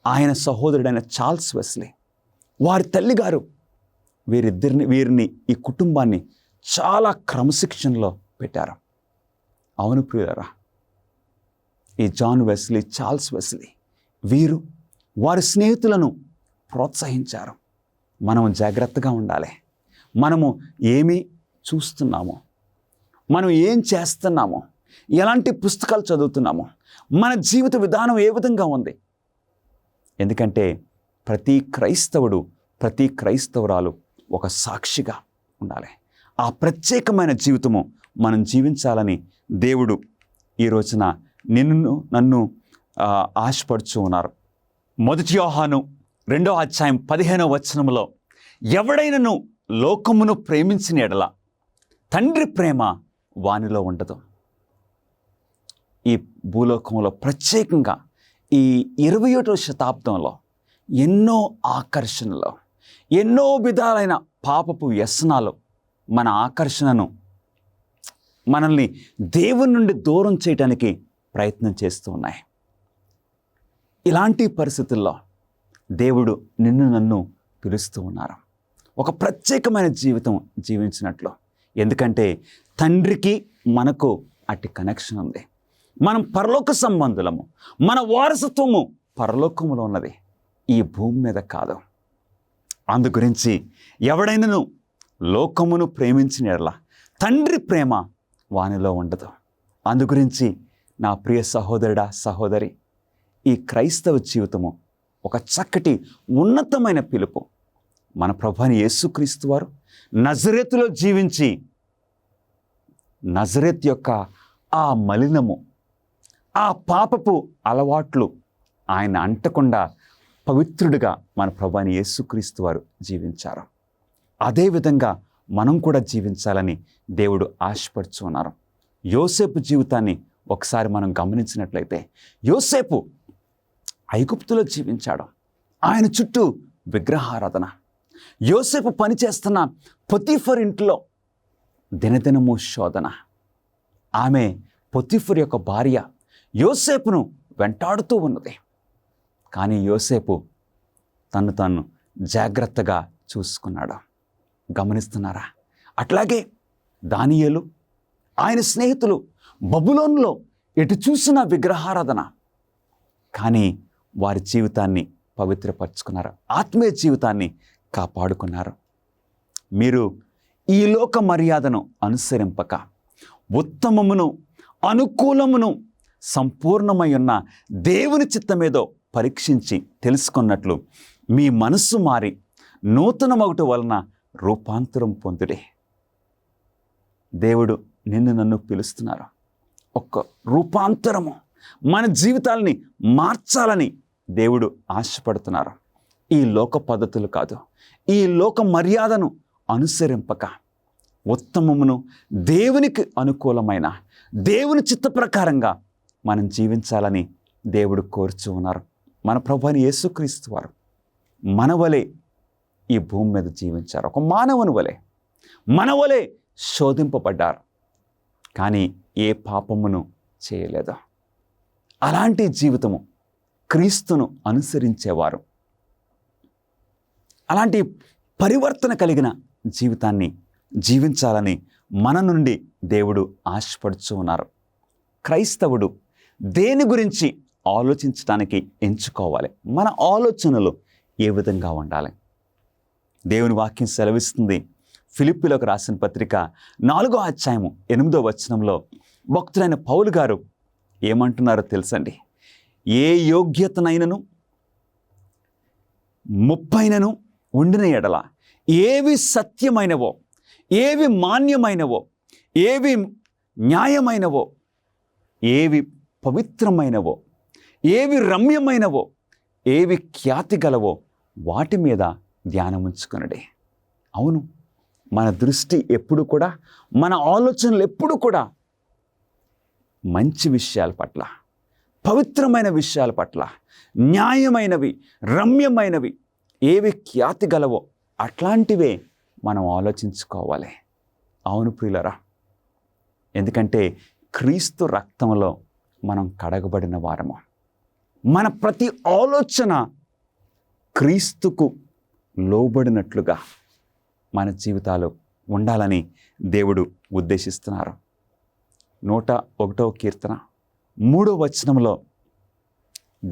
ఆయన సహోదరుడైన చార్ల్స్ వెస్లీ, వారి తల్లిగారు వీరిని ఈ కుటుంబాన్ని చాలా క్రమశిక్షణలో పెట్టారు. అవును ప్రియులారా, ఈ జాన్ వెస్లీ, చార్ల్స్ వెస్లీ వీరు వారి స్నేహితులను ప్రోత్సహించారు. మనం జాగ్రత్తగా ఉండాలి. మనము ఏమి చూస్తున్నామో, మనం ఏం చేస్తున్నామో, ఎలాంటి పుస్తకాలు చదువుతున్నామో, మన జీవిత విధానం ఏ విధంగా ఉంది? ఎందుకంటే ప్రతి క్రైస్తవుడు, ప్రతి క్రైస్తవురాలు ఒక సాక్షిగా ఉండాలి. ఆ ప్రత్యేకమైన జీవితము మనం జీవించాలని దేవుడు ఈ రోజున నన్ను ఆశపడుచు ఉన్నారు. 1 యోహాను 2వ అధ్యాయం 15వ వచనంలో, ఎవడైనను లోకమును ప్రేమించిన ఎడల తండ్రి ప్రేమ వానిలో ఉండదు. ఈ భూలోకంలో ప్రత్యేకంగా ఈ 21వ శతాబ్దంలో ఎన్నో ఆకర్షణలు, ఎన్నో విధాలైన పాపపు వ్యసనాలు మన ఆకర్షణను, మనల్ని దేవుని నుండి దూరం చేయడానికి ప్రయత్నం చేస్తూ ఉన్నాయి. ఇలాంటి పరిస్థితుల్లో దేవుడు నన్ను పిలుస్తూ ఉన్నారు ఒక ప్రత్యేకమైన జీవితం జీవించినట్లు. ఎందుకంటే తండ్రికి మనకు అట్టి కనెక్షన్ ఉంది. మనం పరలోక సంబంధులము. మన వారసత్వము పరలోకములో ఉన్నది, ఈ భూమి మీద కాదు. అందు గురించి ఎవడైనాను లోకమును ప్రేమించిన యెడల తండ్రి ప్రేమ వానిలో ఉండదు. అందు గురించి నా ప్రియ సహోదరుడా, సహోదరి, ఈ క్రైస్తవ జీవితము ఒక చక్కటి ఉన్నతమైన పిలుపు. మన ప్రభువైన యేసుక్రీస్తు వారు నజరేతులో జీవించి నజరేత్ యొక్క ఆ మలినము, ఆ పాపపు అలవాట్లు ఆయన అంటకుండా పవిత్రుడిగా మన ప్రభువైన యేసుక్రీస్తు వారు జీవించారు. అదేవిధంగా మనం కూడా జీవించాలని దేవుడు ఆశపడుచున్నారు. యోసేపు జీవితాన్ని ఒకసారి మనం గమనించినట్లయితే, యోసేపు ఐగుప్తులో జీవించాడు. ఆయన చుట్టూ విగ్రహారాధన. యోసేపు పనిచేస్తున్న పొతీఫర్ ఇంట్లో దినదినము శోధన. ఆమె పొతీఫర్ యొక్క భార్య యోసేపును వెంటాడుతూ ఉన్నది. కానీ యోసేపు తను తాను జాగ్రత్తగా చూసుకున్నాడు. గమనిస్తున్నారా? అట్లాగే దానియేలు, ఆయన స్నేహితులు బబులోనులో ఎటు చూసిన విగ్రహారాధన. కానీ వారి జీవితాన్ని పవిత్రపరుచుకున్నారు, ఆత్మీయ జీవితాన్ని కాపాడుకున్నారు. మీరు ఈ లోక మర్యాదను అనుసరింపక ఉత్తమమును అనుకూలమును సంపూర్ణమై ఉన్న దేవుని చిత్తమేదో పరీక్షించి తెలుసుకున్నట్లు మీ మనస్సు మారి నూతనమగుట వలన రూపాంతరం పొందుడే. దేవుడు నిన్ను నన్ను పిలుస్తున్నారు. ఒక్క రూపాంతరము, మన జీవితాలని మార్చాలని దేవుడు ఆశపడుతున్నారు. ఈ లోక పద్ధతులు కాదు, ఈ లోక మర్యాదను అనుసరింపక ఉత్తమమును దేవునికి అనుకూలమైన దేవుని చిత్త ప్రకారంగా మనం జీవించాలని దేవుడు కోరుచూ ఉన్నారు. మన ప్రభువైన యేసుక్రీస్తు వారు మన వలె ఈ భూమి మీద జీవించారు. ఒక మానవుని వలె మన వలె శోధింపబడ్డారు, కానీ ఏ పాపమును చేయలేదు. అలాంటి జీవితము క్రీస్తును అనుసరించేవారు, అలాంటి పరివర్తన కలిగిన జీవితాన్ని జీవించాలని మన నుండి దేవుడు ఆశపడుచూ ఉన్నారు. క్రైస్తవుడు దేని గురించి ఆలోచించడానికి ఎంచుకోవాలి? మన ఆలోచనలు ఏ విధంగా ఉండాలి? దేవుని వాక్యం సెలవిస్తుంది. ఫిలిప్పీలకు రాసిన పత్రిక 4వ అధ్యాయము 8వ వచనంలో భక్తులైన పౌలు గారు ఏమంటున్నారో తెలుసండి. ఏ యోగ్యతనైనను ముప్పైనను ఉండిన ఎడల ఏవి సత్యమైనవో, ఏవి మాన్యమైనవో, ఏవి న్యాయమైనవో, ఏవి పవిత్రమైనవో, ఏవి రమ్యమైనవో, ఏవి ఖ్యాతి గలవో వాటి మీద ధ్యానముంచుకొనుడే. అవును, మన దృష్టి ఎప్పుడు కూడా, మన ఆలోచనలు ఎప్పుడు కూడా మంచి విషయాల పట్ల, పవిత్రమైన విషయాల పట్ల, న్యాయమైనవి, రమ్యమైనవి, ఏవి ఖ్యాతి గలవో అట్లాంటివే మనం ఆలోచించుకోవాలి. అవును ప్రియులరా, ఎందుకంటే క్రీస్తు రక్తంలో మనం కడగబడిన వారము. మన ప్రతి ఆలోచన క్రీస్తుకు లోబడినట్లుగా మన జీవితాలు ఉండాలని దేవుడు ఉద్దేశిస్తున్నారు. 101వ కీర్తన 3వ వచనంలో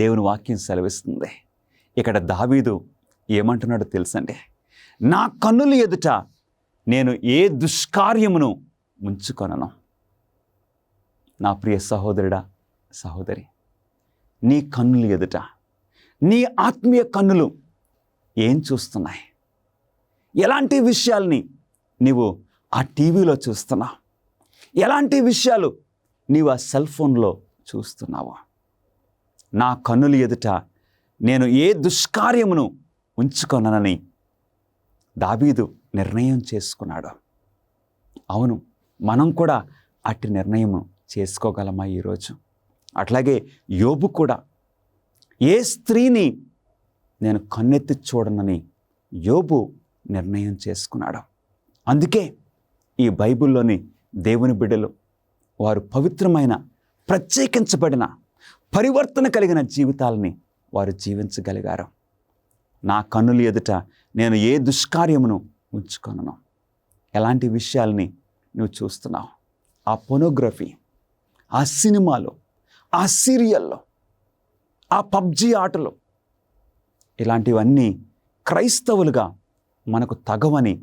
దేవుని వాక్యం సెలవిస్తుంది. ఇక్కడ దావీదు ఏమంటున్నాడో తెలుసండి. నా కన్నుల ఎదుట నేను ఏ దుష్కార్యమును ఉంచుకొనను. నా ప్రియ సహోదరుడా, సహోదరి, నీ కన్నుల ఎదుట, నీ ఆత్మీయ కన్నులు ఏం చూస్తున్నాయి? ఎలాంటి విషయాల్ని నీవు ఆ టీవీలో చూస్తున్నావు? ఎలాంటి విషయాలు నీవు ఆ సెల్ ఫోన్లో చూస్తున్నావు? నా కన్నుల ఎదుట నేను ఏ దుష్కార్యమును ఉంచుకొననని దావీదు నిర్ణయం చేసుకున్నాడు. అవును, మనం కూడా అట్టి నిర్ణయము చేసుకోగలమా ఈరోజు? అట్లాగే యోబు కూడా ఏ స్త్రీని నేను కన్నెత్తి చూడనని యోబు నిర్ణయం చేసుకున్నాడు. అందుకే ఈ బైబిల్లోని దేవుని బిడ్డలు వారు పవిత్రమైన, ప్రత్యేకించబడిన, పరివర్తన కలిగిన జీవితాలని వారు జీవించగలిగారు. నా కన్నుల ఎదుట నేను ఏ దుష్కార్యమును ఉంచుకొనను. ఎలాంటి విషయాల్ని నువ్వు చూస్తున్నావు? ఆ పోనోగ్రఫీ, ఆ సినిమాలో, ఆ సీరియల్లో, ఆ పబ్జీ ఆటలు, ఇలాంటివన్నీ క్రైస్తవులుగా మనకు తగవని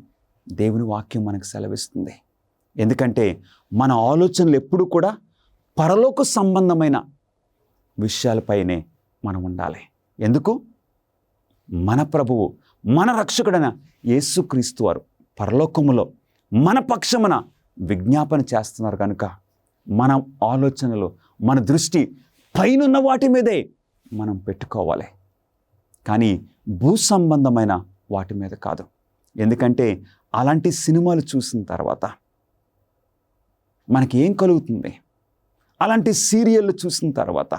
దేవుని వాక్యం మనకు సెలవిస్తుంది. ఎందుకంటే మన ఆలోచనలు ఎప్పుడు కూడా పరలోక సంబంధమైన విషయాలపైనే మనం ఉండాలి. ఎందుకు? మన ప్రభువు, మన రక్షకుడైన యేసుక్రీస్తు వారు పరలోకములో మన పక్షమున విజ్ఞాపన చేస్తున్నారు కనుక మన ఆలోచనలు, మన దృష్టి పైనున్న వాటి మీదే మనం పెట్టుకోవాలి, కానీ భూ సంబంధమైన వాటి మీద కాదు. ఎందుకంటే అలాంటి సినిమాలు చూసిన తర్వాత మనకి ఏం కలుగుతుంది? అలాంటి సీరియళ్ళు చూసిన తర్వాత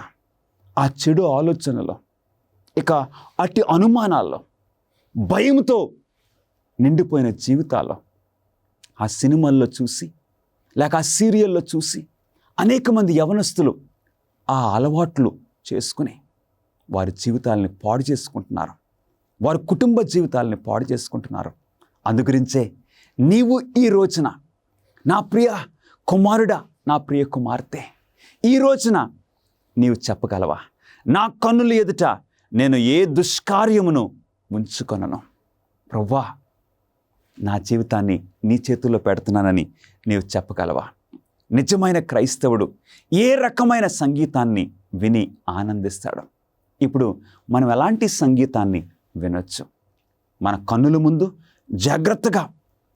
ఆ చెడు ఆలోచనలో, ఇక అట్టి అనుమానాల్లో, భయంతో నిండిపోయిన జీవితాల్లో ఆ సినిమాల్లో చూసి, లేక ఆ సీరియల్లో చూసి అనేక మంది యవనస్తులు ఆ అలవాట్లు చేసుకుని వారి జీవితాలని పాడు చేసుకుంటున్నారు, వారి కుటుంబ జీవితాలని పాడు చేసుకుంటున్నారు. అందుగురించే నీవు ఈ రోజున, నా ప్రియ కుమారుడా, నా ప్రియ కుమార్తె, ఈ రోజున నీవు చెప్పగలవా, నా కన్నుల ఎదుట నేను ఏ దుష్కార్యమును ఉంచుకొనను, ప్రభువా నా జీవితాన్ని నీ చేతుల్లో పెడుతున్నానని నీవు చెప్పగలవా? నిజమైన క్రైస్తవుడు ఏ రకమైన సంగీతాన్ని విని ఆనందిస్తాడు? ఇప్పుడు మనం ఎలాంటి సంగీతాన్ని వినొచ్చు? మన కన్నుల ముందు జాగ్రత్తగా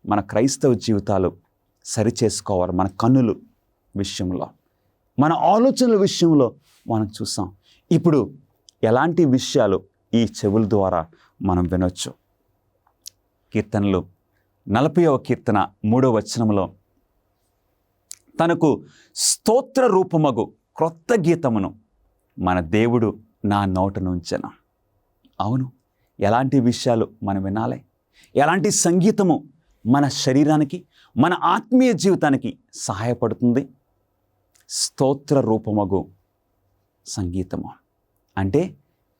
మన క్రైస్తవ జీవితాలు సరిచేసుకోవాలి. మన కన్నుల విషయంలో, మన ఆలోచనల విషయంలో మనం చూసాం. ఇప్పుడు ఎలాంటి విషయాలు ఈ చెవుల ద్వారా మనం వినొచ్చు? కీర్తనలు 40వ కీర్తన 3వ వచనంలో, తనకు స్తోత్ర రూపమగు క్రొత్త గీతమును మన దేవుడు నా నోట నుంచెను. అవును, ఎలాంటి విషయాలు మనం వినాలి? ఎలాంటి సంగీతము మన శరీరానికి, మన ఆత్మీయ జీవితానికి సహాయపడుతుంది? స్తోత్ర రూపమగు సంగీతము అంటే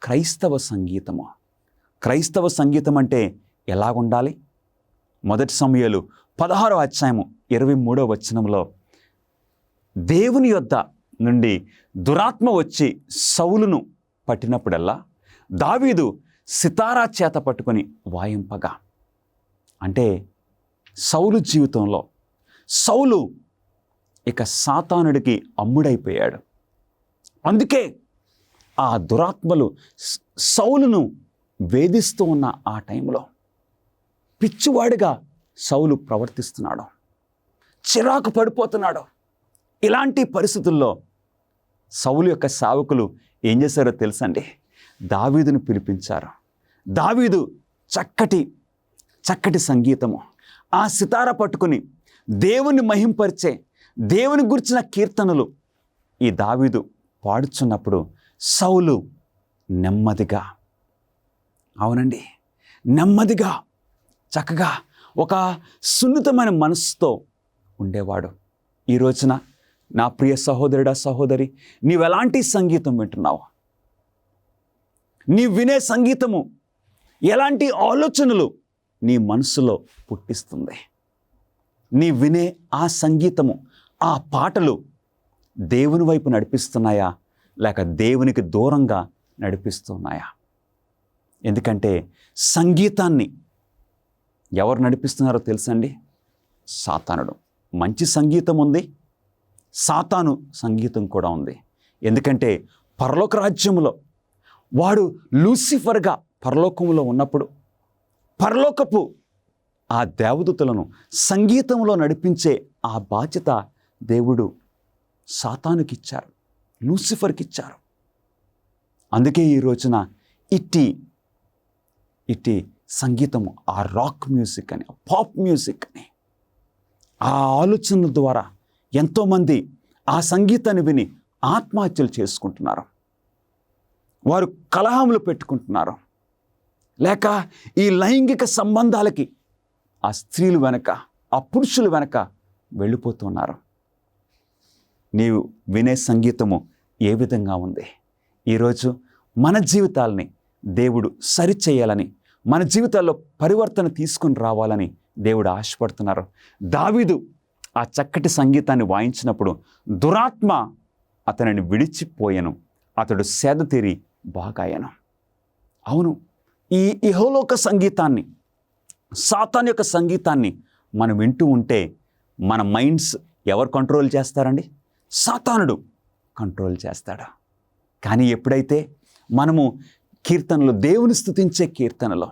క్రైస్తవ సంగీతము. క్రైస్తవ సంగీతం అంటే ఎలాగుండాలి? 1 సమూయేలు 16వ అధ్యాయము 23వ వచనంలో, దేవుని యొద్ద నుండి దురాత్మ వచ్చి సౌలును పట్టినప్పుడల్లా దావీదు సితారా చేత పట్టుకొని వాయింపగా, అంటే సౌలు జీవితంలో సౌలు ఇక సాతానుడికి అమ్ముడైపోయాడు. అందుకే ఆ దురాత్మలు సౌలును వేధిస్తూ ఉన్న ఆ టైంలో పిచ్చివాడిగా సౌలు ప్రవర్తిస్తున్నాడు, చిరాకు పడిపోతున్నాడు. ఇలాంటి పరిస్థితుల్లో సౌలు యొక్క సేవకులు ఏం చేశారో తెలుసండి? దావీదును పిలిపించారు. దావీదు చక్కటి సంగీతము, ఆ సితార పట్టుకుని దేవుని మహింపరిచే, దేవుని గురించిన కీర్తనలు ఈ దావీదు పాడుచున్నప్పుడు సౌలు నెమ్మదిగా, అవునండి, నెమ్మదిగా చక్కగా ఒక సున్నితమైన మనసుతో ఉండేవాడు. ఈ రోజున నా ప్రియ సహోదరుడా, సహోదరి, నీవెలాంటి సంగీతం వింటున్నావు? నీ వినే సంగీతము ఎలాంటి ఆలోచనలు నీ మనసులో పుట్టిస్తుంది? నీ వినే ఆ సంగీతము, ఆ పాటలు దేవుని వైపు నడిపిస్తున్నాయా, లేక దేవునికి దూరంగా నడిపిస్తున్నాయా? ఎందుకంటే సంగీతాన్ని ఎవరు నడిపిస్తున్నారో తెలుసండి? సాతానుడు. మంచి సంగీతం ఉంది, సాతాను సంగీతం కూడా ఉంది. ఎందుకంటే పరలోక రాజ్యంలో వాడు లూసిఫర్గా పరలోకములో ఉన్నప్పుడు పరలోకపు ఆ దేవదూతలను సంగీతంలో నడిపించే ఆ బాధ్యత దేవుడు సాతానుకి ఇచ్చారు, లూసిఫర్కి ఇచ్చారు. అందుకే ఈ రోజున ఇట్టి సంగీతము, ఆ రాక్ మ్యూజిక్ అని, పాప్ మ్యూజిక్ అని, ఆ ఆలోచనల ద్వారా ఎంతోమంది ఆ సంగీతాన్ని విని ఆత్మహత్యలు చేసుకుంటున్నారు. వారు కలహములు పెట్టుకుంటున్నారు, లేక ఈ లైంగిక సంబంధాలకి ఆ స్త్రీలు వెనక, ఆ పురుషుల వెనక వెళ్ళిపోతున్నారు. నీవు వినే సంగీతము ఏ విధంగా ఉంది? ఈరోజు మన జీవితాలని దేవుడు సరిచేయాలని, మన జీవితాల్లో పరివర్తన తీసుకొని రావాలని దేవుడు ఆశపడుతున్నారు. దావీదు ఆ చక్కటి సంగీతాన్ని వాయించినప్పుడు దురాత్మ అతనిని విడిచిపోయెను, అతడు సేద తీరి బాగాయను. అవును, ఈ ఇహలోక సంగీతాన్ని, సాతాను యొక్క సంగీతాన్ని మనం వింటూ ఉంటే మన మైండ్స్ ఎవరు కంట్రోల్ చేస్తారండి? సాతానుడు కంట్రోల్ చేస్తాడు. కానీ ఎప్పుడైతే మనము కీర్తనలు, దేవుని స్తుతించే కీర్తనలో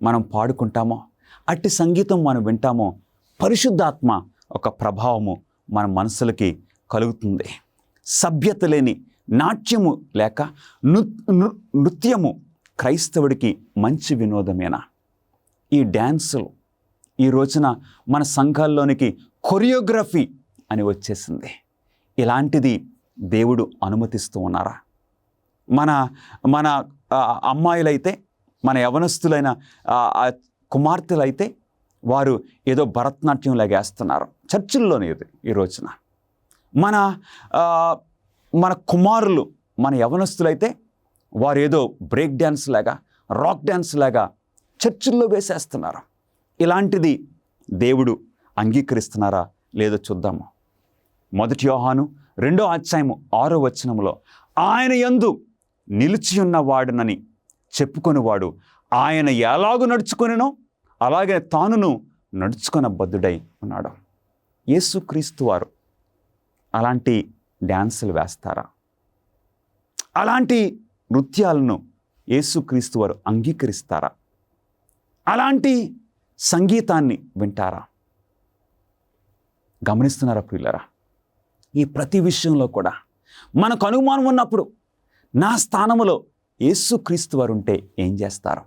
మనం పాడుకుంటామో, అట్టి సంగీతం మనం వింటామో, పరిశుద్ధాత్మ ఒక ప్రభావము మన మనసులకి కలుగుతుంది. సభ్యత లేని నాట్యము లేక నృత్యము క్రైస్తవుడికి మంచి వినోదమేనా? ఈ డ్యాన్సులు ఈ రోజున మన సంఘాల్లోనికి కొరియోగ్రఫీ అని వచ్చేసింది. ఇలాంటిది దేవుడు అనుమతిస్తూ ఉన్నారా? మన మన అమ్మాయిలైతే, మన యవనస్తులైన కుమార్తెలైతే వారు ఏదో భరతనాట్యం లాగేస్తున్నారు చర్చిల్లోనే ఈ రోజున. మన కుమారులు, మన యవనస్తులైతే వారు ఏదో బ్రేక్ డ్యాన్స్ లాగా, రాక్ డ్యాన్స్ లాగా చర్చిల్లో వేసేస్తున్నారు. ఇలాంటిది దేవుడు అంగీకరిస్తున్నారా లేదో చూద్దాము. 1 యోహాను 2వ అధ్యాయము 6వ వచనములో, ఆయన యందు నిలిచియున్న వాడునని చెప్పుకొనివాడు ఆయన ఎలాగూ నడుచుకొనినో అలాగే తానును నడుచుకొన బద్ధుడై ఉన్నాడు. యేసుక్రీస్తు వారు అలాంటి డ్యాన్సులు వేస్తారా? అలాంటి నృత్యాలను యేసుక్రీస్తు వారు అంగీకరిస్తారా? అలాంటి సంగీతాన్ని వింటారా? గమనిస్తున్నారా ప్రియులారా? ఈ ప్రతి విషయంలో కూడా మనకు అనుమానం ఉన్నప్పుడు, నా స్థానములో యేసుక్రీస్తు వారు ఉంటే ఏం చేస్తారు?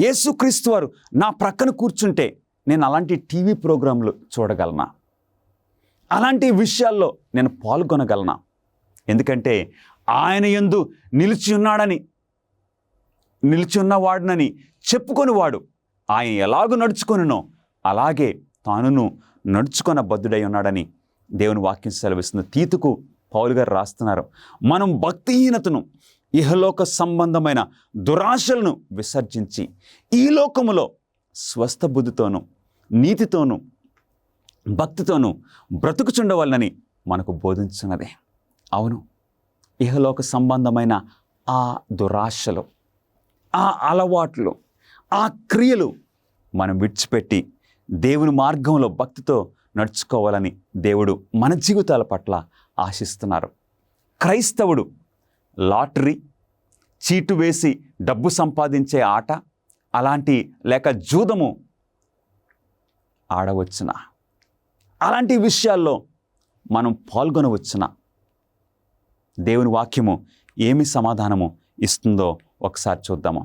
యేసుక్రీస్తు వారు నా ప్రక్కన కూర్చుంటే నేను అలాంటి టీవీ ప్రోగ్రాంలు చూడగలనా? అలాంటి విషయాల్లో నేను పాల్గొనగలనా? ఎందుకంటే ఆయన యందు నిలిచి ఉన్నవాడునని చెప్పుకొని వాడు ఆయన ఎలాగూ నడుచుకొనినో అలాగే తానును నడుచుకొన బద్ధుడై ఉన్నాడని దేవుని వాక్యం సెలవిస్తుంది. తీతుకు పౌలు గారు రాస్తున్నారు, మనం భక్తిహీనతను, ఇహలోక సంబంధమైన దురాశలను విసర్జించి ఈ లోకములో స్వస్థ బుద్ధితోనూ నీతితోనూ భక్తితోనూ బ్రతుకుచుండవలనని మనకు బోధించున్నదే. అవును, ఇహలోక సంబంధమైన ఆ దురాశలు, ఆ అలవాట్లు, ఆ క్రియలు మనం విడిచిపెట్టి దేవుని మార్గంలో భక్తితో నడుచుకోవాలని దేవుడు మన జీవితాల పట్ల ఆశిస్తున్నారు. క్రైస్తవుడు లాటరీ, చీటు వేసి డబ్బు సంపాదించే ఆట అలాంటి లేక జూదము ఆడవచ్చునా? అలాంటి విషయాల్లో మనం పాల్గొనవచ్చునా? దేవుని వాక్యము ఏమి సమాధానము ఇస్తుందో ఒకసారి చూద్దాము.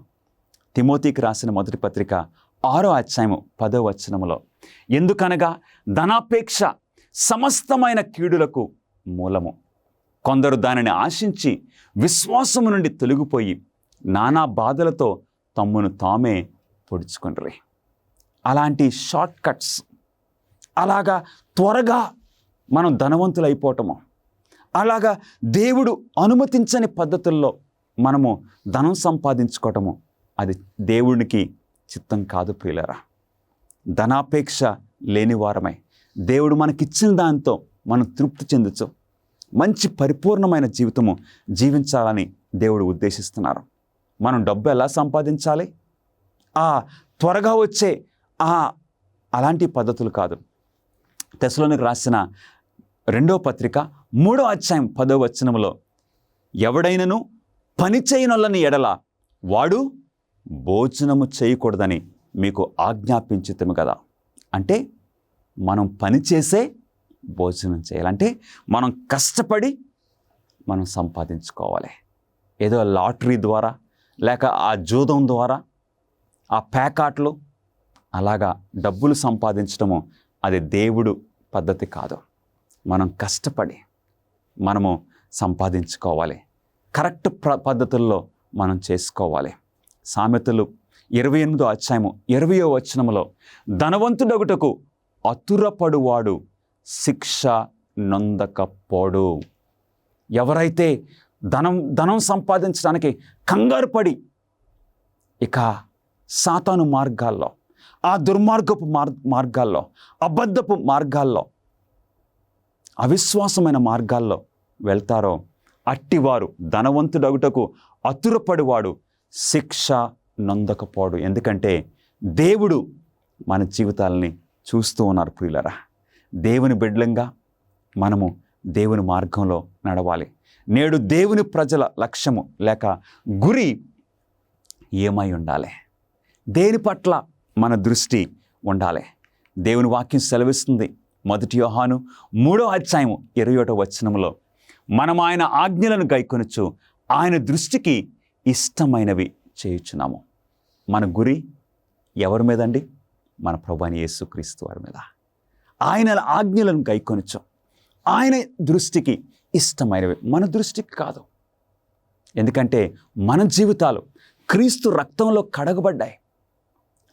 తిమోతికి రాసిన 1వ పత్రిక 6వ అధ్యాయము 10వ వచనములో, ఎందుకనగా ధనాపేక్ష సమస్తమైన కీడులకు మూలము, కొందరు దానిని ఆశించి విశ్వాసము నుండి తొలగిపోయి నానా బాధలతో తమ్మును తామే పొడుచుకొండ్రి. అలాంటి షార్ట్ కట్స్, అలాగా త్వరగా మనం ధనవంతులైపోవటము, అలాగా దేవుడు అనుమతించని పద్ధతుల్లో మనము ధనం సంపాదించుకోవటము, అది దేవునికి చిత్తం కాదు ప్రియులారా. ధనాపేక్ష లేనివారమై దేవుడు మనకిచ్చిన దాంతో మనం తృప్తి చెందొచ్చు, మంచి పరిపూర్ణమైన జీవితము జీవించాలని దేవుడు ఉద్దేశిస్తున్నారు. మనం డబ్బు ఎలా సంపాదించాలి? త్వరగా వచ్చే అలాంటి పద్ధతులు కాదు. తెస్సలోనికి రాసిన 2వ పత్రిక 3వ అధ్యాయం 10వ వచనములో, ఎవడైనను పని చేయనొల్లని ఎడల వాడు భోజనము చేయకూడదని మీకు ఆజ్ఞాపించుతాము కదా. అంటే మనం పని చేసే భోజనం చేయాలంటే మనం కష్టపడి మనం సంపాదించుకోవాలి. ఏదో లాటరీ ద్వారా లేక ఆ జూదం ద్వారా, ఆ పేకాట్లు అలాగా డబ్బులు సంపాదించడము అది దేవుడు పద్ధతి కాదు. మనం కష్టపడి మనము సంపాదించుకోవాలి, కరెక్ట్ పద్ధతుల్లో మనం చేసుకోవాలి. సామెతలు 28వ అధ్యాయము 20వ వచనములో, ధనవంతుడగుటకు అతురపడువాడు శిక్ష నొందకపోడు. ఎవరైతే ధనం సంపాదించడానికి కంగారు పడి ఇక సాతాను మార్గాల్లో, ఆ దుర్మార్గపు మార్గాల్లో, అబద్ధపు మార్గాల్లో, అవిశ్వాసమైన మార్గాల్లో వెళ్తారో అట్టివారు ధనవంతుడగుటకు అతురపడివాడు శిక్ష నొందకపోడు. ఎందుకంటే దేవుడు మన జీవితాలని చూస్తూ ఉన్నారు ప్రియులరా. దేవుని బిడ్డలంగా మనము దేవుని మార్గంలో నడవాలి. నేడు దేవుని ప్రజల లక్ష్యము లేక గురి ఏమై ఉండాలి? దేని పట్ల మన దృష్టి ఉండాలి? దేవుని వాక్యం సెలవిస్తుంది. 1 యోహాను 3:21 మనం ఆయన ఆజ్ఞలను గైకొనుచు ఆయన దృష్టికి ఇష్టమైనవి చేయుచున్నాము. మన గురి ఎవరి మీద అండి? మన ప్రభువైన యేసుక్రీస్తు వారి మీద. ఆయన ఆజ్ఞలను గైకొనుచు ఆయన దృష్టికి ఇష్టమైనవి, మన దృష్టికి కాదు. ఎందుకంటే మన జీవితాలు క్రీస్తు రక్తంలో కడగబడ్డాయి.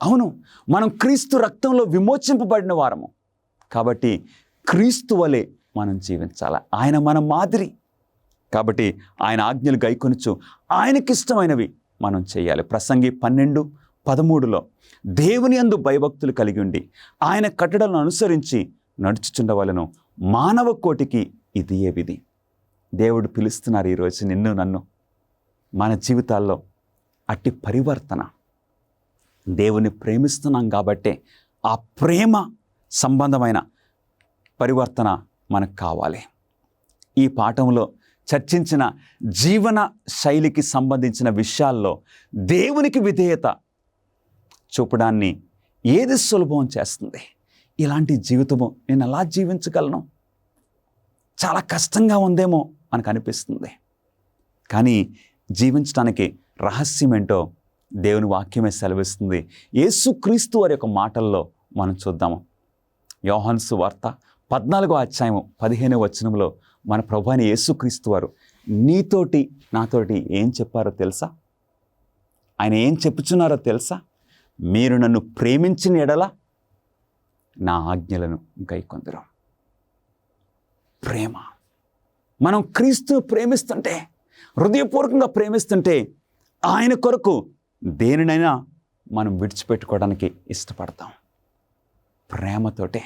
అవును, మనం క్రీస్తు రక్తంలో విమోచింపబడిన వారము. కాబట్టి క్రీస్తు వలె మనం జీవించాలి. ఆయన మన మాదిరి. కాబట్టి ఆయన ఆజ్ఞలు గైకొనుచు ఆయనకిష్టమైనవి మనం చేయాలి. ప్రసంగి 12:13 దేవుని యందు భయభక్తులు కలిగి ఉండి ఆయన కట్టడలను అనుసరించి నడుచుచుండవలెను, మానవ కోటికి ఇది ఏ విధి. దేవుడు పిలుస్తున్నారు ఈరోజు నిన్ను నన్ను. మన జీవితాల్లో అట్టి పరివర్తన, దేవుని ప్రేమిస్తున్నాం కాబట్టే ఆ ప్రేమ సంబంధమైన పరివర్తన మనకు కావాలి. ఈ పాఠంలో చర్చించిన జీవన శైలికి సంబంధించిన విషయాల్లో దేవునికి విధేయత చూపడాన్ని ఏది సులభం చేస్తుంది? ఇలాంటి జీవితము నేను ఎలా జీవించగలను? చాలా కష్టంగా ఉందేమో మనకు అనిపిస్తుంది. కానీ జీవించడానికి రహస్యం ఏంటో దేవుని వాక్యమే సెలవిస్తుంది. యేసుక్రీస్తు వారి యొక్క మాటల్లో మనం చూద్దాము. యోహాను సువార్త 14:15 మన ప్రభువైన యేసుక్రీస్తు వారు నీతోటి నాతోటి ఏం చెప్పారో తెలుసా? ఆయన ఏం చెప్పుచున్నారో తెలుసా? మీరు నన్ను ప్రేమించిన ఎడల నా ఆజ్ఞలను గైకొందురు. ప్రేమ. మనం క్రీస్తును ప్రేమిస్తుంటే, హృదయపూర్వకంగా ప్రేమిస్తుంటే ఆయన కొరకు దేనినైనా మనం విడిచిపెట్టుకోవడానికి ఇష్టపడతాం. ప్రేమతోటే.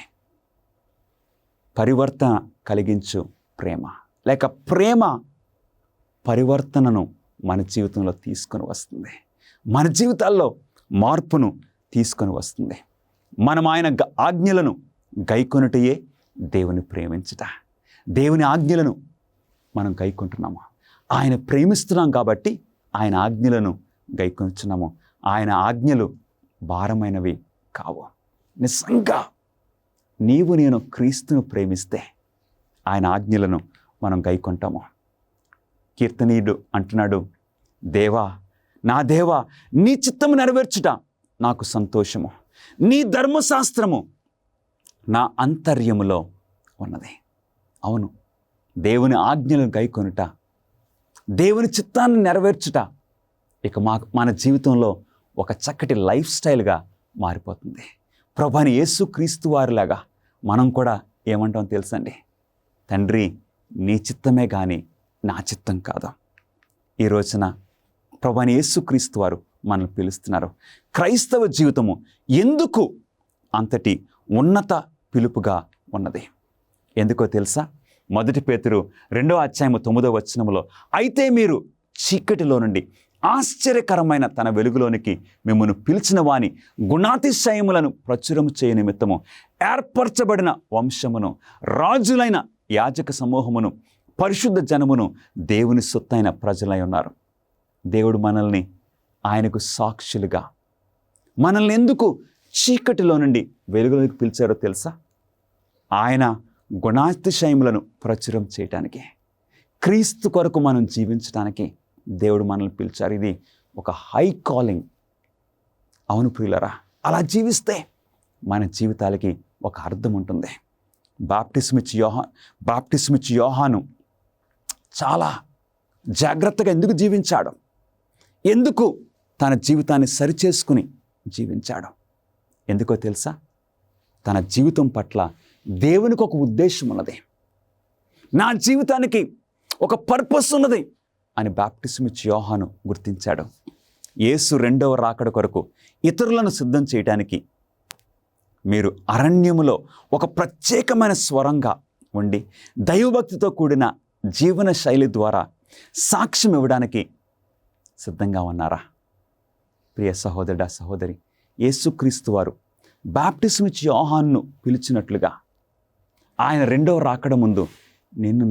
పరివర్తన కలిగించు ప్రేమ, లేక ప్రేమ పరివర్తనను మన జీవితంలో తీసుకొని వస్తుంది. మన జీవితాల్లో మార్పును తీసుకొని వస్తుంది. మనం ఆయన ఆజ్ఞలను గైకొనుటయే దేవుని ప్రేమించుట. దేవుని ఆజ్ఞలను మనం గైకొంటున్నాము. ఆయన ప్రేమిస్తున్నాం కాబట్టి ఆయన ఆజ్ఞలను గైకొంటున్నాము. ఆయన ఆజ్ఞలు భారమైనవి కావు. నిజంగా నీవు నేను క్రీస్తును ప్రేమిస్తే ఆయన ఆజ్ఞలను మనం గైకొంటాము. కీర్తనీయుడు అంటున్నాడు, దేవా నా దేవా నీ చిత్తము నెరవేర్చుట నాకు సంతోషము, నీ ధర్మశాస్త్రము నా అంతర్యములో ఉన్నది. అవును, దేవుని ఆజ్ఞలను గైకొనుట, దేవుని చిత్తాన్ని నెరవేర్చుట ఇక మన జీవితంలో ఒక చక్కటి లైఫ్ స్టైల్గా మారిపోతుంది. ప్రభువైన యేసుక్రీస్తు వారిలాగా మనం కూడా ఏమంటాం తెలుసండి? తండ్రి నీ చిత్తమే కానీ నా చిత్తం కాదు. ఈ రోజున ప్రభువైన యేసుక్రీస్తు వారు మనల్ని పిలుస్తున్నారు. క్రైస్తవ జీవితము ఎందుకు అంతటి ఉన్నత పిలుపుగా ఉన్నది? ఎందుకో తెలుసా? 1 పేతురు 2:9 అయితే మీరు చీకటిలో నుండి ఆశ్చర్యకరమైన తన వెలుగులోనికి మిమ్మల్ని పిలిచిన వాని గుణాతిశయములను ప్రచురము చేయ నిమిత్తము ఏర్పరచబడిన వంశమును, రాజులైన యాజక సమూహమును, పరిశుద్ధ జనమును, దేవుని సొత్తైన ప్రజలై ఉన్నారు. దేవుడు మనల్ని ఆయనకు సాక్షులుగా, మనల్ని ఎందుకు చీకటిలో నుండి వెలుగులోకి పిలిచారో తెలుసా? ఆయన గుణాతిశయములను ప్రచురం చేయటానికి, క్రీస్తు కొరకు మనం జీవించడానికి దేవుడు మనల్ని పిలిచారు. ఇది ఒక హై కాలింగ్. అవును ప్రియులరా, అలా జీవిస్తే మన జీవితాలకి ఒక అర్థం ఉంటుంది. బాప్టిస్మిచ్చి యోహాను చాలా జాగ్రత్తగా ఎందుకు జీవించాడు? ఎందుకు తన జీవితాన్ని సరిచేసుకుని జీవించాడు? ఎందుకో తెలుసా? తన జీవితం పట్ల దేవునికి ఒక ఉద్దేశం ఉన్నది. నా జీవితానికి ఒక పర్పస్ ఉన్నది అని బాప్టిస్మిచ్చి యోహాను గుర్తించాడు. యేసు 2వ రాకడ కొరకు ఇతరులను సిద్ధం చేయడానికి మీరు అరణ్యములో ఒక ప్రత్యేకమైన స్వరంగా ఉండి దైవభక్తితో కూడిన జీవన శైలి ద్వారా సాక్ష్యం ఇవ్వడానికి సిద్ధంగా ఉన్నారా? ప్రియ సహోదరుడా, సహోదరి, యేసుక్రీస్తు వారు బాప్టిజం ఇచ్చి యోహాన్ను పిలిచినట్లుగా ఆయన రెండవ రాకడ ముందు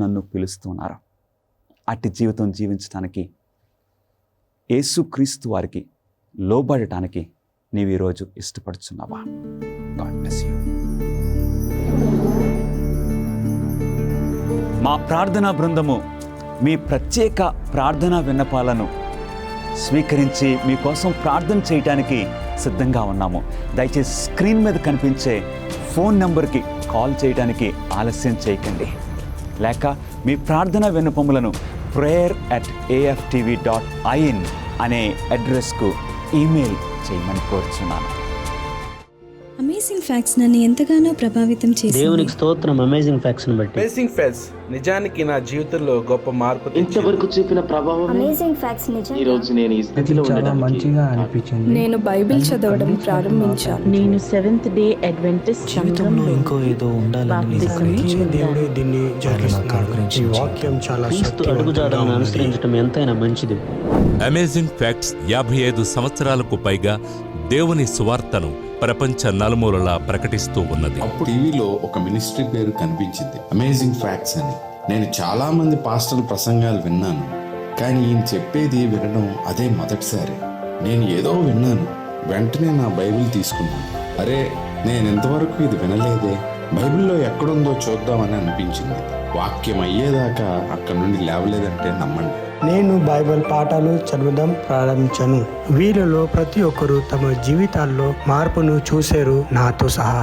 నన్ను పిలుస్తున్నారు. అట్టి జీవితం జీవించడానికి, యేసుక్రీస్తు వారికి లోబడటానికి నీవు ఈరోజు ఇష్టపడుచున్నావా? God bless you. మా ప్రార్థనా బృందము మీ ప్రత్యేక ప్రార్థనా విన్నపాలను స్వీకరించి మీకోసం ప్రార్థన చేయడానికి సిద్ధంగా ఉన్నాము. దయచేసి స్క్రీన్ మీద కనిపించే ఫోన్ నెంబర్కి కాల్ చేయడానికి ఆలస్యం చేయకండి. లేక మీ ప్రార్థనా విన్నపములను prayer@aftv.in అనే అడ్రస్కు ఈమెయిల్ చేయమని కోరుచున్నాను. అమేజింగ్ ఫ్యాక్ట్స్ నన్ను ఎంతగానో ప్రభావితం చేసింది. దేవునికి స్తోత్రం. అమేజింగ్ ఫ్యాక్ట్స్ బట్టి అమేజింగ్ ఫ్యాక్ట్స్ నిజానికి నా జీవితంలో గొప్ప మార్పు ఇంతవరకు చూపిన ప్రభావం అమేజింగ్ ఫ్యాక్ట్స్ ఈ రోజు నేను ఈ స్థితిలో మంచిగా అనిపించింది. నేను బైబిల్ చదవడం ప్రారంభించాను. నేను సెవెంత్ డే అడ్వెంటిస్ట్ జీవితంలో ఇంకో ఏదో ఉండాలని దేవుడే దీన్ని జరిగిస్తున్నాడు. ఈ వాక్యం చాలా క్రీస్తు అడుగుజాడలను అనుసరించడం ఎంతైనా మంచిది. అమేజింగ్ ఫ్యాక్ట్స్ 55 సంవత్సరాలకు పైగా దేవుని సువార్తను ప్రపంచ నలుమూలలా ప్రకటిస్తూ ఉన్నది. టీవీలో ఒక మినిస్ట్రీ పేరు కనిపించింది, అమేజింగ్ ఫ్యాక్ట్స్ అని. నేను చాలా మంది పాస్టర్ల ప్రసంగాలు విన్నాను, కానీ ఈయన చెప్పేది వినడం అదే మొదటిసారి. నేను ఏదో విన్నాను, వెంటనే నా బైబిల్ తీసుకున్నాను. అరే, నేను ఇంతవరకు ఇది వినలేదే, బైబిల్లో ఎక్కడుందో చూద్దామని అనిపించింది. వాక్యం అయ్యేదాకా అక్కడి నుండి లేవలేదంటే నమ్మండి. నేను బైబిల్ పాఠాలు చదవడం ప్రారంభించాను. వీళ్ళలో ప్రతి ఒక్కరూ తమ జీవితాల్లో మార్పును చూశారు, నాతో సహా.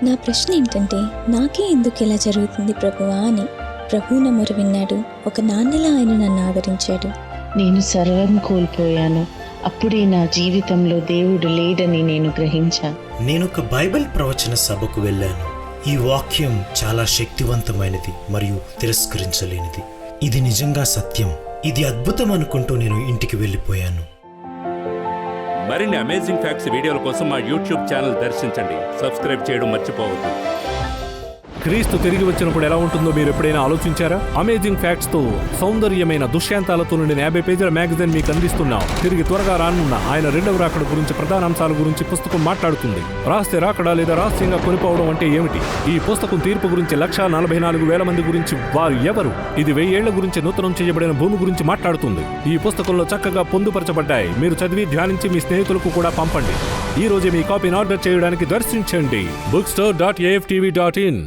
నా ప్రశ్న ఏంటంటే, నాకే ఎందుకు ఇలా జరుగుతుంది ప్రభువా అని. ప్రభు నా మొర విన్నాడు. ఒక నాన్నలా ఆయన నన్ను ఆదరించాడు. నేను సర్వం కోల్పోయాను. అప్పుడే నా జీవితంలో దేవుడు లేడని నేను గ్రహించాను. నేను ఒక బైబిల్ ప్రవచన సభకు వెళ్ళాను. ఈ వాక్యం చాలా శక్తివంతమైనది మరియు తిరస్కరించలేనిది. ఇది నిజంగా సత్యం, ఇది అద్భుతం అనుకుంటూ నేను ఇంటికి వెళ్ళిపోయాను. మరిన్ని అమేజింగ్ ఫ్యాక్ట్స్ వీడియోల కోసం మా యూట్యూబ్ ఛానల్ దర్శించండి. సబ్స్క్రైబ్ చేయడం మర్చిపోవద్దు. క్రీస్తు తిరిగి వచ్చినప్పుడు ఎలా ఉంటుందో మీరు ఎప్పుడైనా ఆలోచించారా? అమేజింగ్ ఫ్యాక్ట్స్ తో సౌందర్యమైన దృశ్యాంతాలతో నిండిన 50 పేజీల మ్యాగజైన్ మీకు అందిస్తున్నాం. తిరిగి త్వరగా రానున్న ఆయన రెండవ రాకడ గురించి, ప్రధాన అంశాల గురించి పుస్తకం మాట్లాడుతుంది. రహస్య రాకడ లేదా రహస్యంగా కొనిపోవడం అంటే ఏమిటి? ఈ పుస్తకం తీర్పు గురించి, 1,44,000 మంది గురించి, వారు ఎవరు, ఇది 1000 ఏళ్ల గురించి, నూతనం చేయబడిన భూమి గురించి మాట్లాడుతుంది. ఈ పుస్తకంలో చక్కగా పొందుపరచబడ్డాయి. మీరు చదివి ధ్యానించి మీ స్నేహితులకు కూడా పంపండి. ఈ రోజే మీ కాపీని ఆర్డర్ చేయడానికి దర్శించండి bookstore.aftv.in.